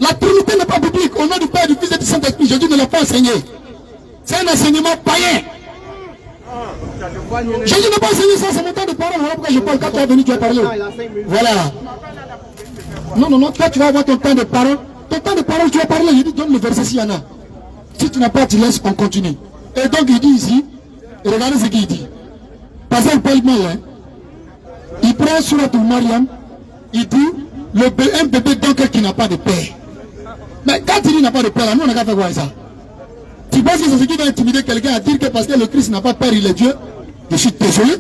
La Trinité n'est pas biblique. Au nom du Père, du Fils et du Saint-Esprit, Jésus ne l'a pas enseigné. C'est un enseignement païen. Jésus n'a pas enseigné ça, c'est mon temps de parole. Voilà pourquoi je parle. Quand tu es venu, tu as parlé. Voilà. Non, toi tu vas avoir ton temps de parole. Ton temps de parole, tu vas parler. Je dis, donne le verset s'il y en a. Si tu n'as pas, tu laisses, on continue. Et donc il dit ici, regardez ce qu'il dit. Parce qu'il parle mal, hein. Il prend sur la Mariam, il dit, un bébé donc qui n'a pas de père. Mais quand il dit qu'il n'a pas de père, là, nous on n'a qu'à faire quoi ça? Tu penses que c'est ce qui va intimider quelqu'un à dire que parce que le Christ n'a pas de père, il est Dieu? Je suis désolé.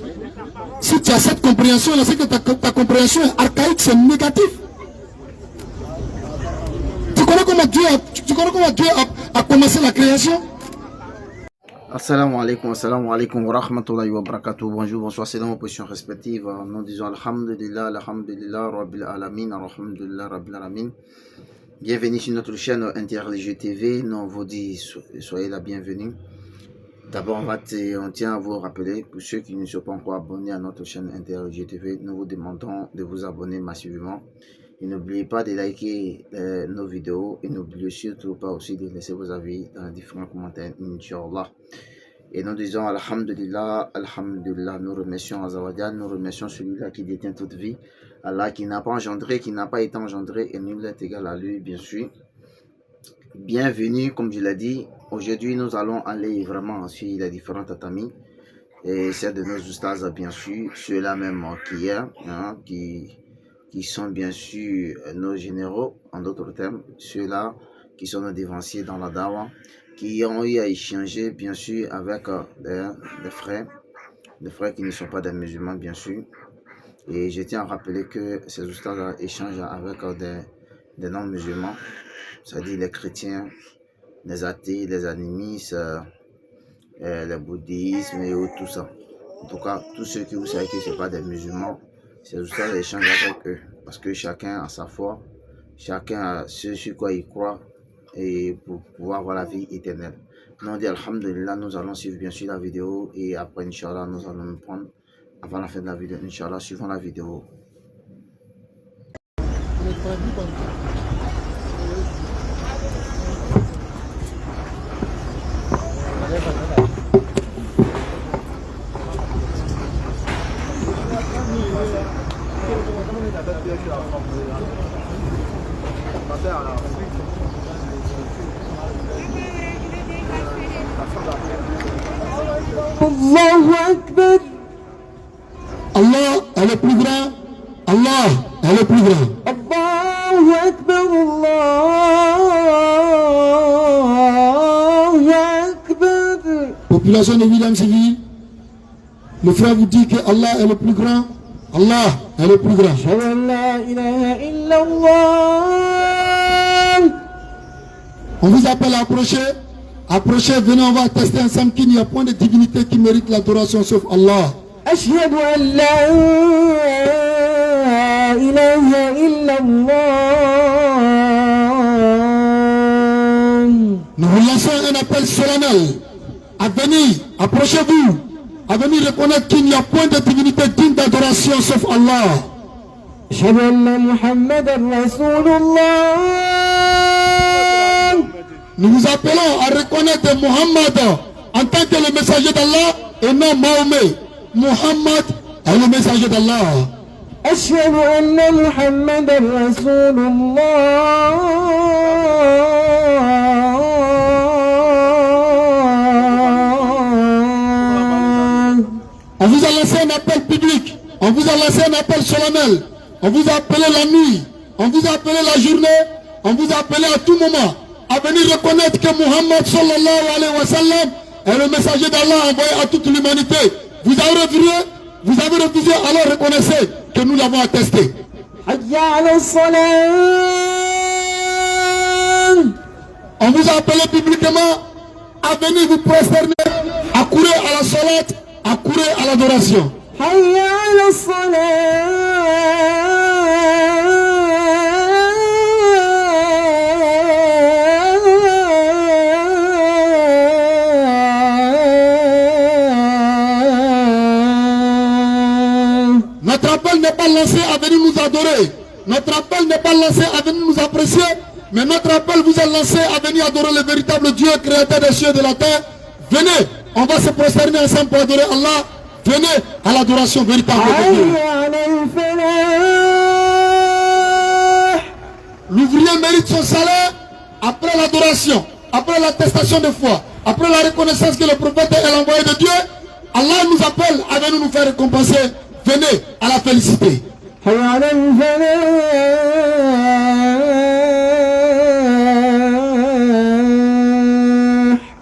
Si tu as cette compréhension, là, c'est que ta compréhension est archaïque, c'est négatif. Tu connais comment Dieu a commencé la création? Assalamu alaikum wa rahmatullahi wa barakatuh. Bonjour, bonsoir, c'est dans vos positions respectives. Nous disons Alhamdulillah, Alhamdulillah, Rabbil Alamin, Alhamdulillah, Rabbil Alamin. Bienvenue sur notre chaîne Interreligieux TV. Nous on vous dit, soyez la bienvenue. D'abord, on tient à vous rappeler, pour ceux qui ne sont pas encore abonnés à notre chaîne Interreligieux TV, nous vous demandons de vous abonner massivement. Et n'oubliez pas de liker nos vidéos et n'oubliez surtout pas aussi de laisser vos avis dans les différents commentaires, Inch'Allah. Et nous disons Alhamdulillah, Alhamdulillah, nous remercions Azawajal, nous remercions celui-là qui détient toute vie, Allah qui n'a pas engendré, qui n'a pas été engendré et nul n'est égal à lui, bien sûr. Bienvenue, comme je l'ai dit, aujourd'hui nous allons aller vraiment sur les différentes tatamis et celles de nos ustaz, bien sûr, ceux-là même qui est, hein, qui sont bien sûr nos généraux, en d'autres termes, ceux-là qui sont nos dévanciers dans la dawa, qui ont eu à échanger bien sûr avec des frères qui ne sont pas des musulmans bien sûr. Et je tiens à rappeler que ces ustads échangent avec des non-musulmans, c'est-à-dire les chrétiens, les athées, les animistes, les bouddhistes et tout ça. En tout cas, tous ceux qui vous savez que ce ne sont pas des musulmans, ces ustads échangent avec eux, parce que chacun a sa foi, chacun a ce sur quoi il croit, et pour pouvoir avoir la vie éternelle. Nous on dit Alhamdulillah, nous allons suivre bien sûr la vidéo, et après Inch'Allah, nous allons nous prendre, avant la fin de la vidéo, Inch'Allah, suivons la vidéo. Allahu Akbar. Allah est le plus grand. Allah est le plus grand. Allahu Akbar. Allahu Akbar. Population de William Civil, le frère vous dit que Allah est le plus grand. Allah est le plus grand. La ilaha illallah. On vous appelle à approcher. Approchez, venez, on va tester ensemble qu'il n'y a point de divinité qui mérite l'adoration sauf Allah. Ashhadu an la ilaha illallah. Nous vous lançons un appel solennel à venir, approchez-vous, à venir reconnaître qu'il n'y a point de divinité digne d'adoration sauf Allah. Ashhadu anna Muhammadan Rasulullah. Nous vous appelons à reconnaître Muhammad en tant que le messager d'Allah et non Mahomet. Muhammad est le messager d'Allah. Ashhadu anna Muhammadan Rasulullah. On vous a lancé un appel public, on vous a lancé un appel solennel, on vous a appelé la nuit, on vous a appelé la journée, on vous a appelé à tout moment à venir reconnaître que Muhammad sallallahu alayhi wa sallam est le messager d'Allah envoyé à toute l'humanité. Vous avez refusé, alors reconnaissez que nous l'avons attesté. On vous a appelé publiquement à venir vous prosterner, à courir à la salat, à courir à l'adoration. adorer. Notre appel n'est pas lancé à venir nous apprécier, mais notre appel vous est lancé à venir adorer le véritable Dieu, créateur des cieux et de la terre. Venez, on va se prosterner ensemble pour adorer Allah. Venez à l'adoration véritable de Dieu. L'ouvrier mérite son salaire après l'adoration, après l'attestation de foi, après la reconnaissance que le prophète est l'envoyé de Dieu. Allah nous appelle à venir nous faire récompenser. Venez à la félicité.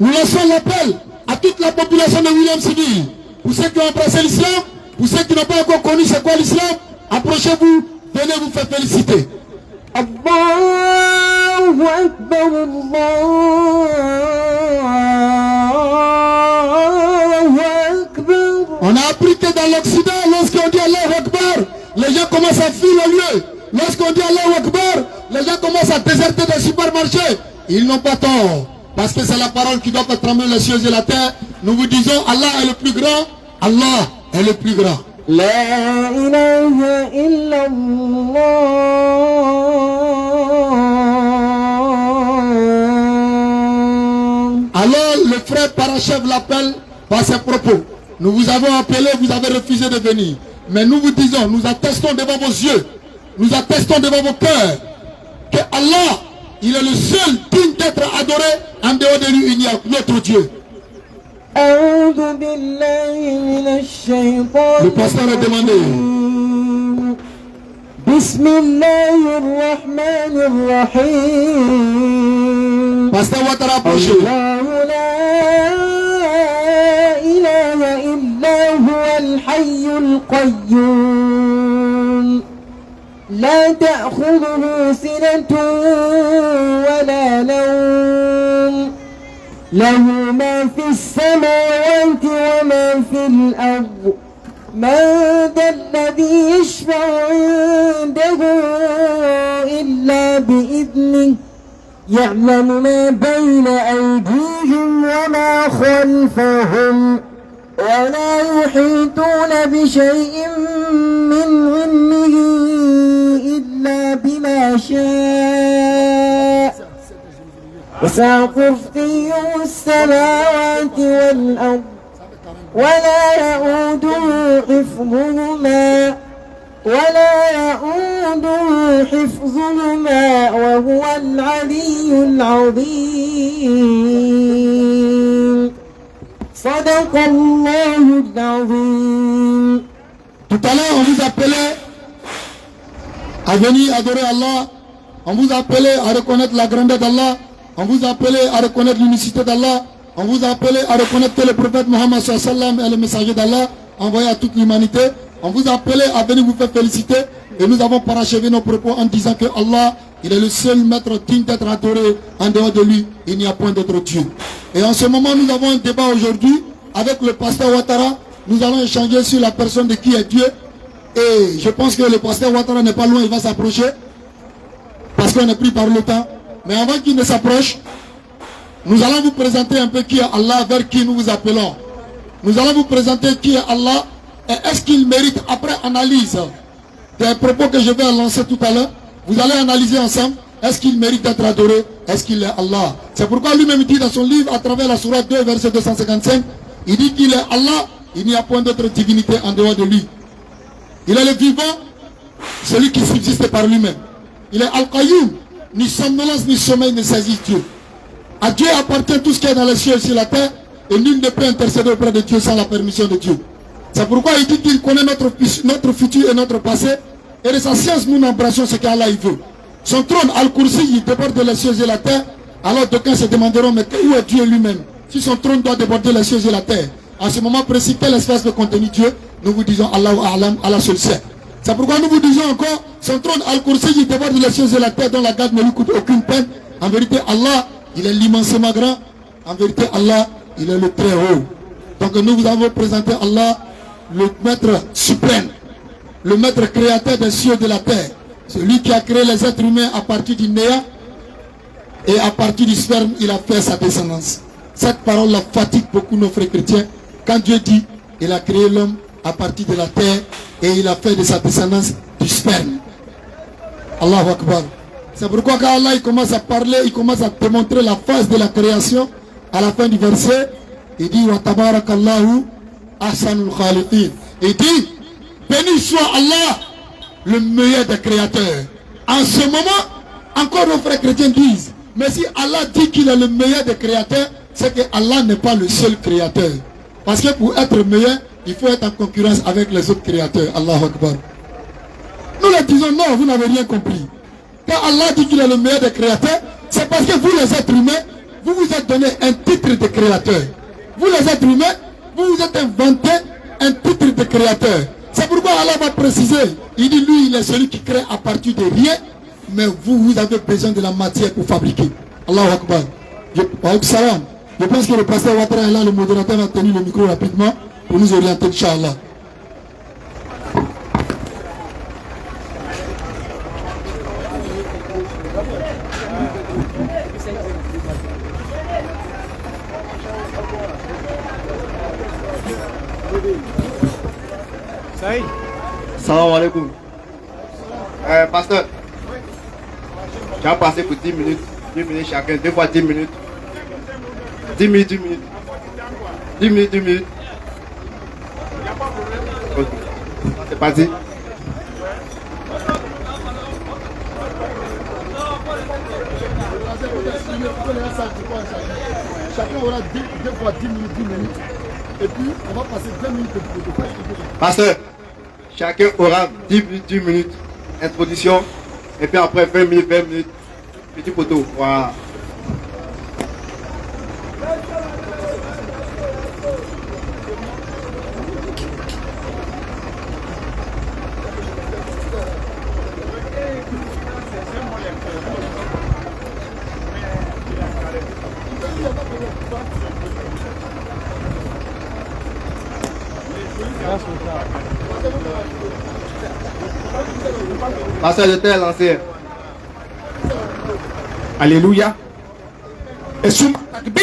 Nous lançons l'appel à toute la population de Williamsville. Pour ceux qui ont embrassé l'islam, pour ceux qui n'ont pas encore connu c'est quoi l'islam, approchez-vous, venez vous faire féliciter. Allahu Akbar, Allahu Akbar. On a appris que dans l'Occident, lorsqu'on dit Allahu Akbar, les gens commencent à fuir le lieu. Lorsqu'on dit Allahu Akbar, les gens commencent à déserter des supermarchés. Ils n'ont pas tort. Parce que c'est la parole qui doit faire trembler les cieux et la terre. Nous vous disons, Allah est le plus grand. Allah est le plus grand. La ilaha illallah. Alors le frère parachève l'appel par ses propos. Nous vous avons appelé, vous avez refusé de venir. Mais nous vous disons, nous attestons devant vos yeux, nous attestons devant vos cœurs, que Allah, il est le seul digne d'être adoré. En dehors de lui, il n'y a d'autre Dieu. Le pasteur a demandé. Bismillahirrahmanirrahim. Pasteur Ouattara approché. Allahu la ilaha illa huwa al-hayyul qayyum. La ta'khudhuhu sinatun wa la nawm. له ما في السماوات وما في الأرض. من ذا الذي يشفع عنده إلا بإذنه. يعلم ما بين أيديهم وما خلفهم. ولا يحيطون بشيء من علمه إلا بما شاء. وسع كرسيه السماوات والأرض ولا يؤوده حفظهما وهو العلي العظيم. صدق الله العظيم. Tout à l'heure, on vous appelait à venir adorer Allah. On vous appelait à reconnaître la grandeur d'Allah. On vous appelait à reconnaître l'unicité d'Allah. On vous appelait à reconnaître que le prophète Mohammed sallam est le messager d'Allah envoyé à toute l'humanité. On vous appelait à venir vous faire féliciter. Et nous avons parachevé nos propos en disant que Allah, il est le seul maître digne d'être adoré. En dehors de lui, il n'y a point d'autre Dieu. Et en ce moment, nous avons un débat aujourd'hui avec le pasteur Ouattara. Nous allons échanger sur la personne de qui est Dieu. Et je pense que le pasteur Ouattara n'est pas loin, il va s'approcher. Parce qu'on est pris par le temps. Mais avant qu'il ne s'approche, nous allons vous présenter un peu qui est Allah, vers qui nous vous appelons. Nous allons vous présenter qui est Allah et est-ce qu'il mérite, après analyse des propos que je vais lancer tout à l'heure, vous allez analyser ensemble, est-ce qu'il mérite d'être adoré, est-ce qu'il est Allah. C'est pourquoi lui-même dit dans son livre, à travers la sourate 2, verset 255, il dit qu'il est Allah, il n'y a point d'autre divinité en dehors de lui. Il est le vivant, celui qui subsiste par lui-même. Il est Al-Qayyum. Ni somnolence ni sommeil ne saisit Dieu. À Dieu appartient tout ce qui est dans les cieux et sur la terre, et nul ne peut intercéder auprès de Dieu sans la permission de Dieu. C'est pourquoi il dit qu'il connaît notre futur et notre passé, et de sa science nous n'embrassons ce qu'Allah veut. Son trône, Al-Kursi, il déborde les cieux et la terre, alors d'aucuns se demanderont, mais où est Dieu lui-même? Si son trône doit déborder les cieux et la terre, en ce moment précis, quel espace peut contenir Dieu? Nous vous disons Allahu A'lam, Allah seul sait. C'est pourquoi nous vous disons encore, son trône Al-Kursi, il déborde les cieux et la terre, dont la garde ne lui coûte aucune peine. En vérité, Allah, il est l'immensément grand. En vérité, Allah, il est le très haut. Donc nous vous avons présenté Allah, le maître suprême, le maître créateur des cieux et de la terre. Celui qui a créé les êtres humains à partir du néant, et à partir du sperme, il a fait sa descendance. Cette parole la fatigue beaucoup nos frères chrétiens. Quand Dieu dit, il a créé l'homme à partir de la terre, et il a fait de sa descendance du sperme. Allahu Akbar. C'est pourquoi quand Allah il commence à parler, il commence à te montrer la phase de la création à la fin du verset. Il dit wa tabarakallahu ahsanul khaliqin. Il dit béni soit Allah, le meilleur des créateurs. En ce moment, encore nos frères chrétiens disent, mais si Allah dit qu'il est le meilleur des créateurs, c'est que Allah n'est pas le seul créateur. Parce que pour être meilleur, il faut être en concurrence avec les autres créateurs. Allahu Akbar. Nous leur disons non, vous n'avez rien compris. Quand Allah dit qu'il est le meilleur des créateurs, c'est parce que vous les êtres humains, vous vous êtes donné un titre de créateur. Vous les êtres humains, vous vous êtes inventé un titre de créateur. C'est pourquoi Allah va préciser. Il dit lui, il est celui qui crée à partir de rien, mais vous, vous avez besoin de la matière pour fabriquer. Allahu Akbar. Je pense que le pasteur Ouattara est là, le modérateur va tenir le micro rapidement pour nous orienter, Inch'Allah. Salam alaikum. Pasteur, tu as passé pour 10 minutes. 10 minutes chacun, 2 fois 10 minutes. 10 minutes, 10 minutes. 10 minutes, 10 minutes. Okay. C'est parti. Chacun aura 2 fois 10 minutes, 10 minutes. Et puis, on va passer 20 minutes de Pasteur, chacun aura 10 minutes, 10 minutes. Introduction. Et puis après 20 minutes, 20 minutes. Petit poteau. Voilà. Pasteur, je t'ai lancé. Alléluia. Et Souma Takbir.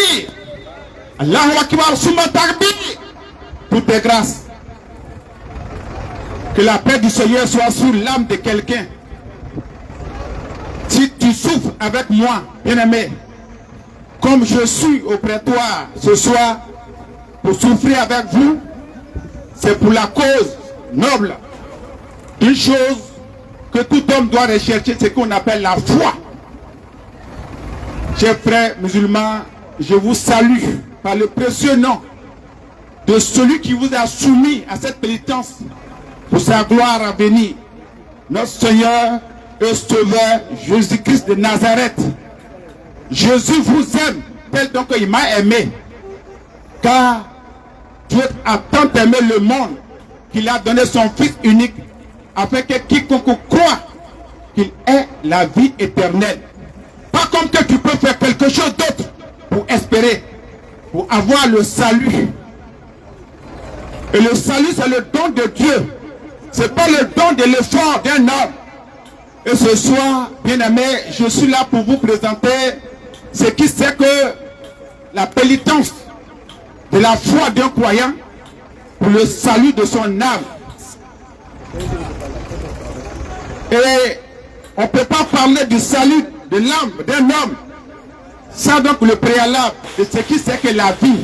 Allahu Akbar, Souma Takbir. Toutes les grâces. Que la paix du Seigneur soit sur l'âme de quelqu'un. Si tu souffres avec moi, bien-aimé, comme je suis auprès de toi ce soir, pour souffrir avec vous, c'est pour la cause noble. Une chose que tout homme doit rechercher, c'est ce qu'on appelle la foi. Chers frères musulmans, je vous salue par le précieux nom de celui qui vous a soumis à cette pénitence pour sa gloire à venir, notre Seigneur et Sauveur Jésus-Christ de Nazareth. Jésus vous aime tel donc il m'a aimé, car Dieu a tant aimé le monde qu'il a donné son Fils unique, afin que quiconque croit qu'il ait la vie éternelle. Pas comme que tu peux faire quelque chose d'autre pour espérer, pour avoir le salut. Et le salut, c'est le don de Dieu. Ce n'est pas le don de l'effort d'un homme. Et ce soir, bien-aimé, je suis là pour vous présenter ce qui c'est que la pénitence de la foi d'un croyant pour le salut de son âme. Et on ne peut pas parler du salut de l'âme d'un homme sans donc le préalable de ce qui c'est que la vie.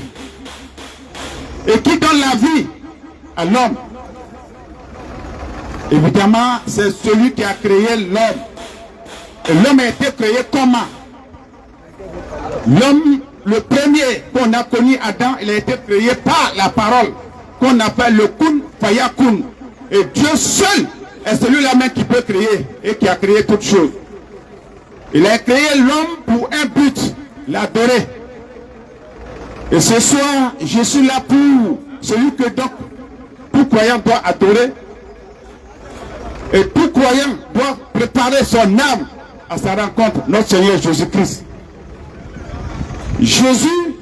Et qui donne la vie à l'homme? Évidemment, c'est celui qui a créé l'homme. Et l'homme a été créé comment? L'homme, le premier qu'on a connu, Adam, il a été créé par la parole qu'on appelle le kun fayakun. Et Dieu seul est celui-là même qui peut créer et qui a créé toutes choses. Il a créé l'homme pour un but, l'adorer. Et ce soir, je suis là pour celui que donc tout croyant doit adorer. Et tout croyant doit préparer son âme à sa rencontre, notre Seigneur Jésus-Christ. Jésus,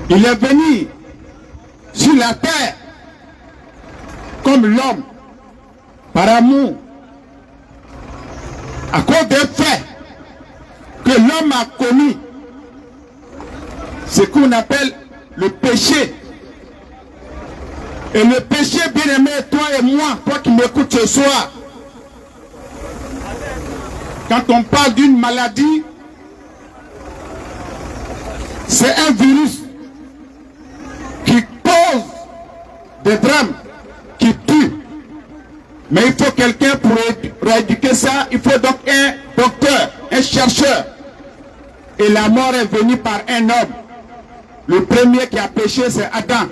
il est venu sur la terre comme l'homme, par amour, à cause des faits que l'homme a commis, ce qu'on appelle le péché. Et le péché, bien aimé, toi et moi, toi qui m'écoutes ce soir, quand on parle d'une maladie, c'est un virus qui cause des drames, qui tue. Mais il faut quelqu'un pour éradiquer ça. Il faut donc un docteur, un chercheur. Et la mort est venue par un homme. Le premier qui a péché, c'est Adam.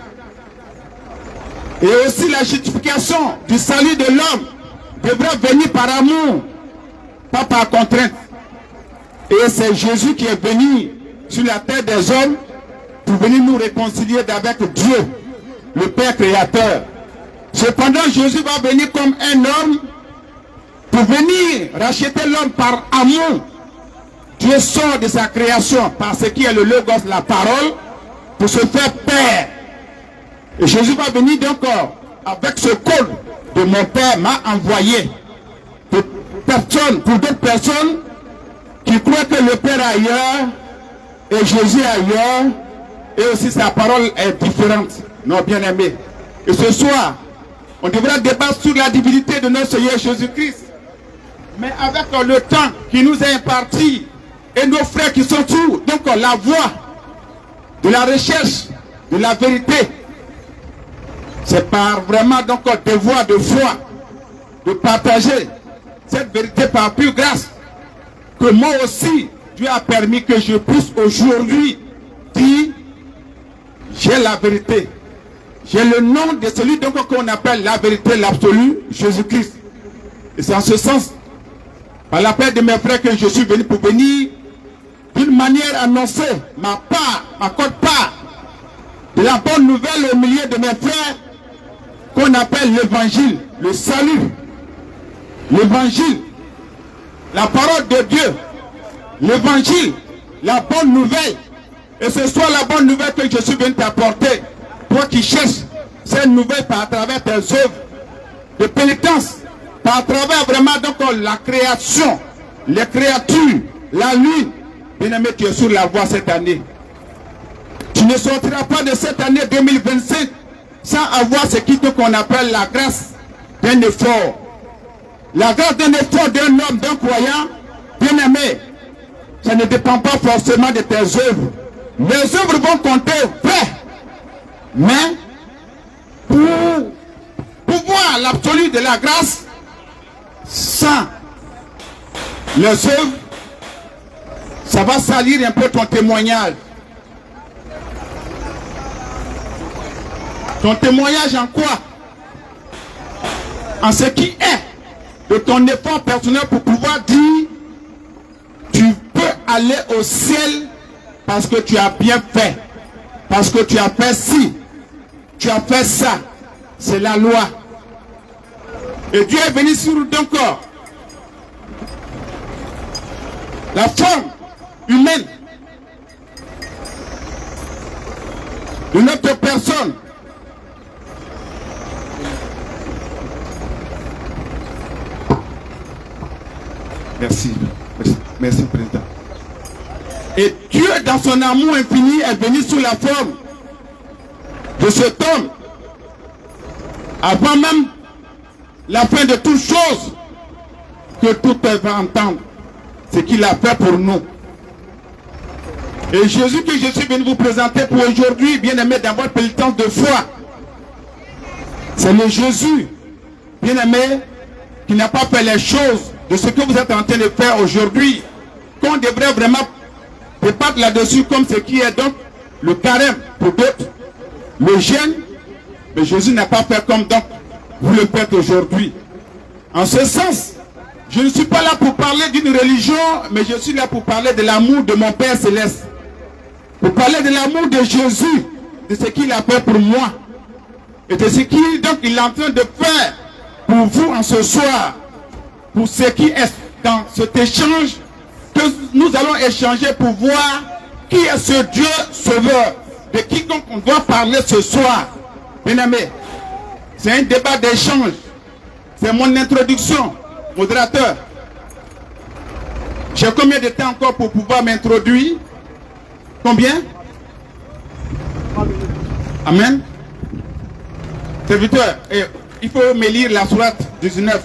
Et aussi la justification du salut de l'homme devra venir par amour, pas par contrainte. Et c'est Jésus qui est venu sur la terre des hommes pour venir nous réconcilier avec Dieu, le Père créateur. Cependant, Jésus va venir comme un homme pour venir racheter l'homme par amour. Dieu sort de sa création par ce qui est le Logos, la parole, pour se faire Père. Et Jésus va venir donc avec ce code de mon Père m'a envoyé. Pour d'autres personnes qui croient que le Père est ailleurs et Jésus est ailleurs et aussi sa parole est différente. Non, bien aimé. Et ce soir, on devra débattre sur la divinité de notre Seigneur Jésus-Christ. Mais avec le temps qui nous est imparti et nos frères qui sont tous, donc la voie de la recherche de la vérité, c'est par vraiment donc des voies de foi, de partager cette vérité par pure grâce, que moi aussi, Dieu a permis que je puisse aujourd'hui dire, j'ai la vérité. J'ai le nom de celui donc qu'on appelle la vérité, l'absolu, Jésus-Christ. Et c'est en ce sens, par l'appel de mes frères, que je suis venu pour venir d'une manière annoncer ma part, ma quote-part de la bonne nouvelle au milieu de mes frères, qu'on appelle l'évangile, le salut, l'évangile, la parole de Dieu, l'évangile, la bonne nouvelle. Et ce soit la bonne nouvelle que je suis venu t'apporter, toi qui cherches cette nouvelle par travers tes œuvres de pénitence, par travers vraiment donc la création, les créatures, la lune. Bien-aimé, tu es sur la voie cette année. Tu ne sortiras pas de cette année 2025 sans avoir ce qu'on appelle la grâce d'un effort. La grâce d'un effort d'un homme, d'un croyant, bien-aimé, ça ne dépend pas forcément de tes œuvres. Les œuvres vont compter, vrai. Mais, pour voir l'absolu de la grâce, sans les œuvres, ça va salir un peu ton témoignage. Ton témoignage en quoi? En ce qui est de ton effort personnel pour pouvoir dire, tu peux aller au ciel parce que tu as bien fait, parce que tu as fait ci, tu as fait ça. C'est la loi. Et Dieu est venu sur ton corps. La forme humaine de notre personne. Merci. Merci, Président. Et Dieu, dans son amour infini, est venu sous la forme de cet homme. Avant même la fin de toutes choses, que tout va entendre ce qu'il a fait pour nous. Et Jésus que je suis venu vous présenter pour aujourd'hui, bien aimé, dans votre pénitence de foi, c'est le Jésus, bien aimé, qui n'a pas fait les choses de ce que vous êtes en train de faire aujourd'hui, qu'on devrait vraiment débattre là-dessus, comme ce qui est donc le carême pour d'autres, le jeûne. Mais Jésus n'a pas fait comme donc vous le faites aujourd'hui. En ce sens, je ne suis pas là pour parler d'une religion, mais je suis là pour parler de l'amour de mon Père Céleste. Pour parler de l'amour de Jésus, de ce qu'il a fait pour moi. Et de ce qu'il donc il est en train de faire pour vous en ce soir. Pour ce qui est dans cet échange que nous allons échanger pour voir qui est ce Dieu sauveur, de qui donc on doit parler ce soir. Bien aimé, c'est un débat d'échange. C'est mon introduction, modérateur. J'ai combien de temps encore pour pouvoir m'introduire? Combien? Amen. Serviteur, il faut me lire la sourate 19.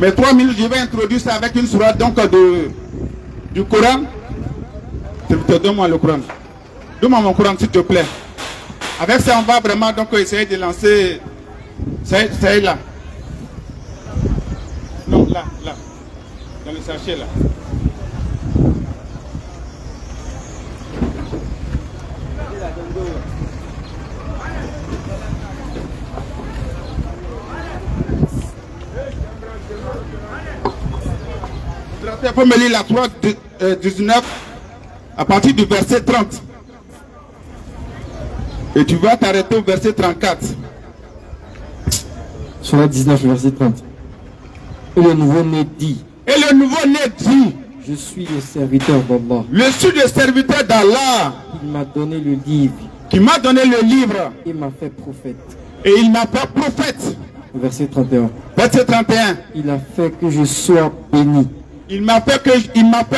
Mes 3 minutes, je vais introduire ça avec une sourate donc du Coran. Donne-moi le Coran. Donne-moi mon Coran, s'il te plaît. Avec ça, on va vraiment donc essayer de lancer. C'est là. Non, là. Dans le sachet, là. Il faut me lire la 3, 19 à partir du verset 30. Et tu vas t'arrêter au verset 34. Sur la 19, verset 30. Et le nouveau-né dit. Et le nouveau-né dit. Je suis le serviteur d'Allah. Je suis le serviteur d'Allah. Il m'a donné le livre. Qui m'a donné le livre. Il m'a fait prophète. Et il m'a fait prophète. Verset 31. Verset 31. Il a fait que je sois béni. Il m'a fait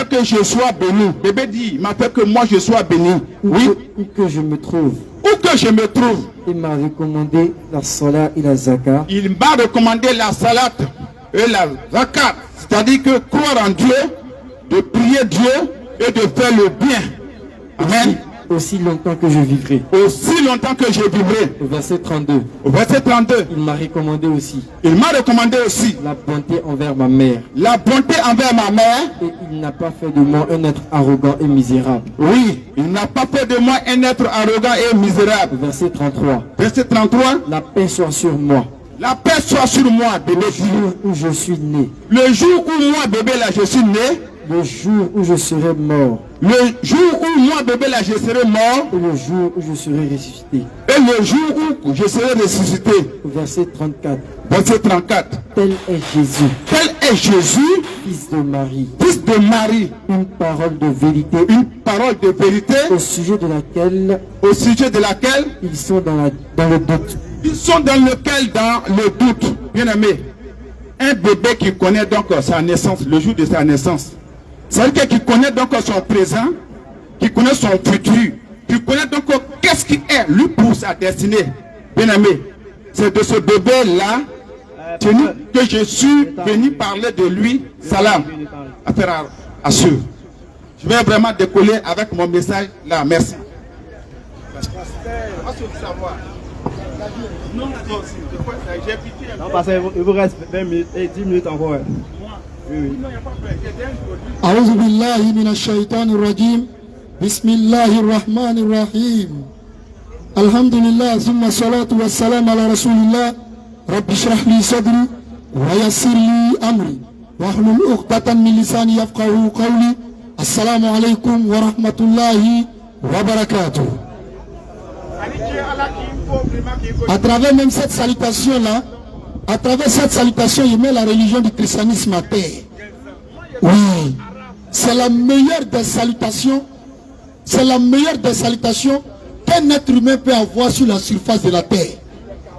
que je sois béni. Bébé dit, il m'a fait que moi je sois béni. Oui. Où que je me trouve. Où que je me trouve. Il m'a recommandé la salat et la zakat. Il m'a recommandé la salat et la zakat. C'est-à-dire que croire en Dieu, de prier Dieu et de faire le bien. Amen. Aussi longtemps que je vivrai. Aussi longtemps que je vivrai. Au verset 32. Au verset 32. Il m'a recommandé aussi. Il m'a recommandé aussi. La bonté envers ma mère. La bonté envers ma mère. Et il n'a pas fait de moi un être arrogant et misérable. Oui, il n'a pas fait de moi un être arrogant et misérable. Verset 33. Verset 33. La paix soit sur moi. La paix soit sur moi, bébé. Le jour où je suis né. Le jour où moi, bébé, là, je suis né. Le jour où je serai mort. Le jour où moi, bébé, là, je serai mort. Et le jour où je serai ressuscité. Et le jour où je serai ressuscité. Verset 34. Verset 34. Tel est Jésus. Tel est Jésus. Fils de Marie. Fils de Marie. Une parole de vérité. Une parole de vérité. Au sujet de laquelle. Ils sont dans le doute. Ils sont dans le doute. Bien aimé. Un bébé qui connaît donc sa naissance, le jour de sa naissance. C'est quelqu'un qui connaît donc son présent, qui connaît son futur, qui connaît donc qu'est-ce qui est lui pour sa destinée. Bien aimé, c'est de ce bébé-là que je suis venu parler de lui. Salam. Affaire à suivre. Je vais vraiment décoller avec mon message là. Merci. Non, parce qu'il vous reste 20 minutes et 10 minutes encore. أعوذ بالله من الشيطان الرجيم بسم الله الرحمن الرحيم الحمد لله ثم الصلاة والسلام على رسول الله رب اشرح لي صدري ويسر لي أمري واحلل عقدة من لساني يفقهوا قولي السلام عليكم ورحمة الله وبركاته. À travers même cette salutation-là, à travers cette salutation, il met la religion du christianisme à terre. Oui, c'est la meilleure des salutations. C'est la meilleure des salutations qu'un être humain peut avoir sur la surface de la terre.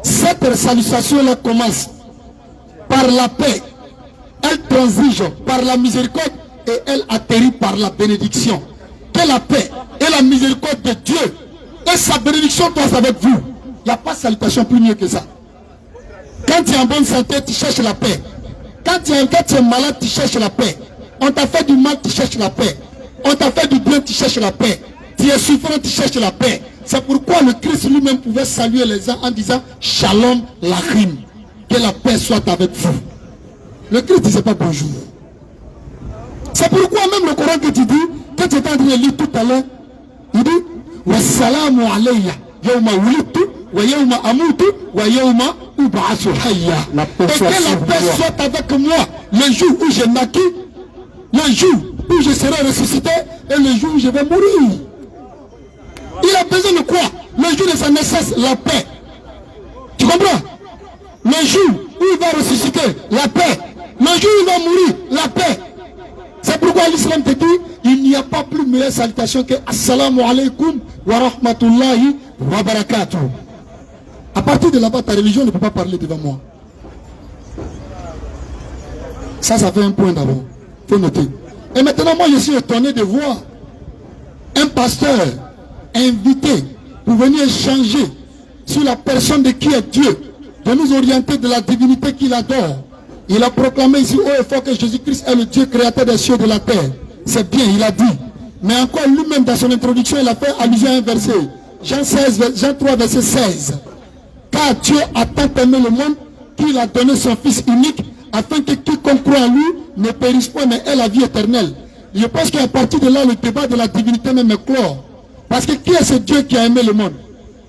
Cette salutation-là commence par la paix. Elle transige par la miséricorde et elle atterrit par la bénédiction. Que la paix et la miséricorde de Dieu et sa bénédiction soient avec vous. Il n'y a pas de salutation plus mieux que ça. Quand tu es en bonne santé, tu cherches la paix. Quand tu es malade, tu cherches la paix. On t'a fait du mal, tu cherches la paix. On t'a fait du bien, tu cherches la paix. Tu es souffrant, tu cherches la paix. C'est pourquoi le Christ lui-même pouvait saluer les gens en disant Shalom Lachim. Que la paix soit avec vous. Le Christ ne disait pas bonjour. C'est pourquoi même le Coran que tu dis, que tu étais en train de lire tout à l'heure, il dit Wassalamu alayya yawma wulidtu wa yawma amutu wa yawma ub'athu hayya. Et que la paix soit avec moi le jour où je naquis, le jour où je serai ressuscité et le jour où je vais mourir. Il a besoin de quoi? Le jour de sa naissance, la paix. Tu comprends? Le jour où il va ressusciter, la paix. Le jour où il va mourir, la paix. C'est pourquoi l'islam te dit, il n'y a pas plus meilleure salutation que Assalamu alaikum wa rahmatullahi wa barakatuh. À partir de là-bas, ta religion ne peut pas parler devant moi. Ça fait un point d'abord. Il faut noter. Et maintenant, moi, je suis étonné de voir un pasteur invité pour venir échanger sur la personne de qui est Dieu, de nous orienter de la divinité qu'il adore. Il a proclamé ici haut et fort que Jésus-Christ est le Dieu créateur des cieux et de la terre. C'est bien, il a dit. Mais encore lui-même dans son introduction, il a fait allusion à un verset. Jean 3, verset 16. Car Dieu a tant aimé le monde qu'il a donné son Fils unique afin que quiconque croit en lui ne périsse pas mais ait la vie éternelle. Je pense qu'à partir de là, le débat de la divinité même est clos. Parce que qui est ce Dieu qui a aimé le monde?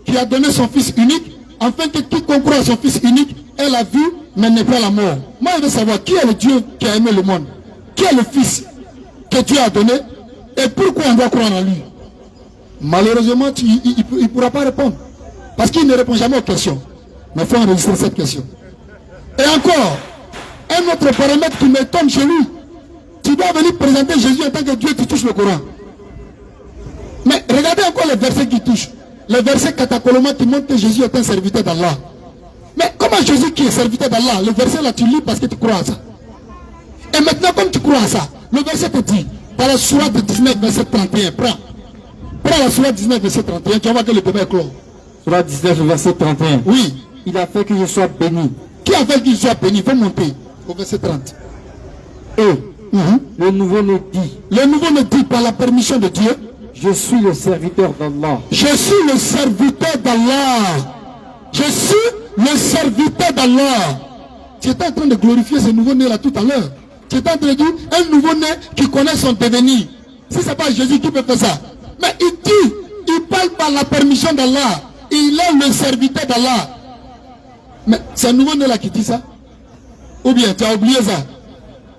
Qui a donné son Fils unique afin que quiconque croit à son Fils unique ait la vie mais n'ait pas la mort. Moi je veux savoir qui est le Dieu qui a aimé le monde? Qui est le Fils que Dieu a donné? Et pourquoi on doit croire en lui? Malheureusement, il ne pourra pas répondre. Parce qu'il ne répond jamais aux questions. Mais il faut enregistrer cette question. Et encore, un autre paramètre qui m'étonne chez lui. Tu dois venir présenter Jésus en tant que Dieu qui touche le Coran. Mais regardez encore les versets qui touchent. Les versets catacolomats qui montrent que Jésus est un serviteur d'Allah. Mais comment Jésus qui est serviteur d'Allah, le verset là tu lis parce que tu crois à ça. Et maintenant comme tu crois à ça, le verset te dit, dans la sourate 19, verset 31, prends la sourate 19, verset 31, tu vas voir que le débat est clos. Sourate 19, verset 31. Oui. Il a fait que je sois béni. Qui a fait qu'il soit béni? Il faut monter au verset 30. Et le nouveau-né dit. Le nouveau-né dit par la permission de Dieu. Je suis le serviteur d'Allah. Je suis le serviteur d'Allah. Je suis le serviteur d'Allah. Tu étais en train de glorifier ce nouveau-né là tout à l'heure. Tu étais en train de dire un nouveau-né qui connaît son devenir. Si ce n'est pas Jésus qui peut faire ça. Mais il dit, il parle par la permission d'Allah. Il est le serviteur d'Allah. Mais c'est un nouveau-né là qui dit ça? Ou bien tu as oublié ça?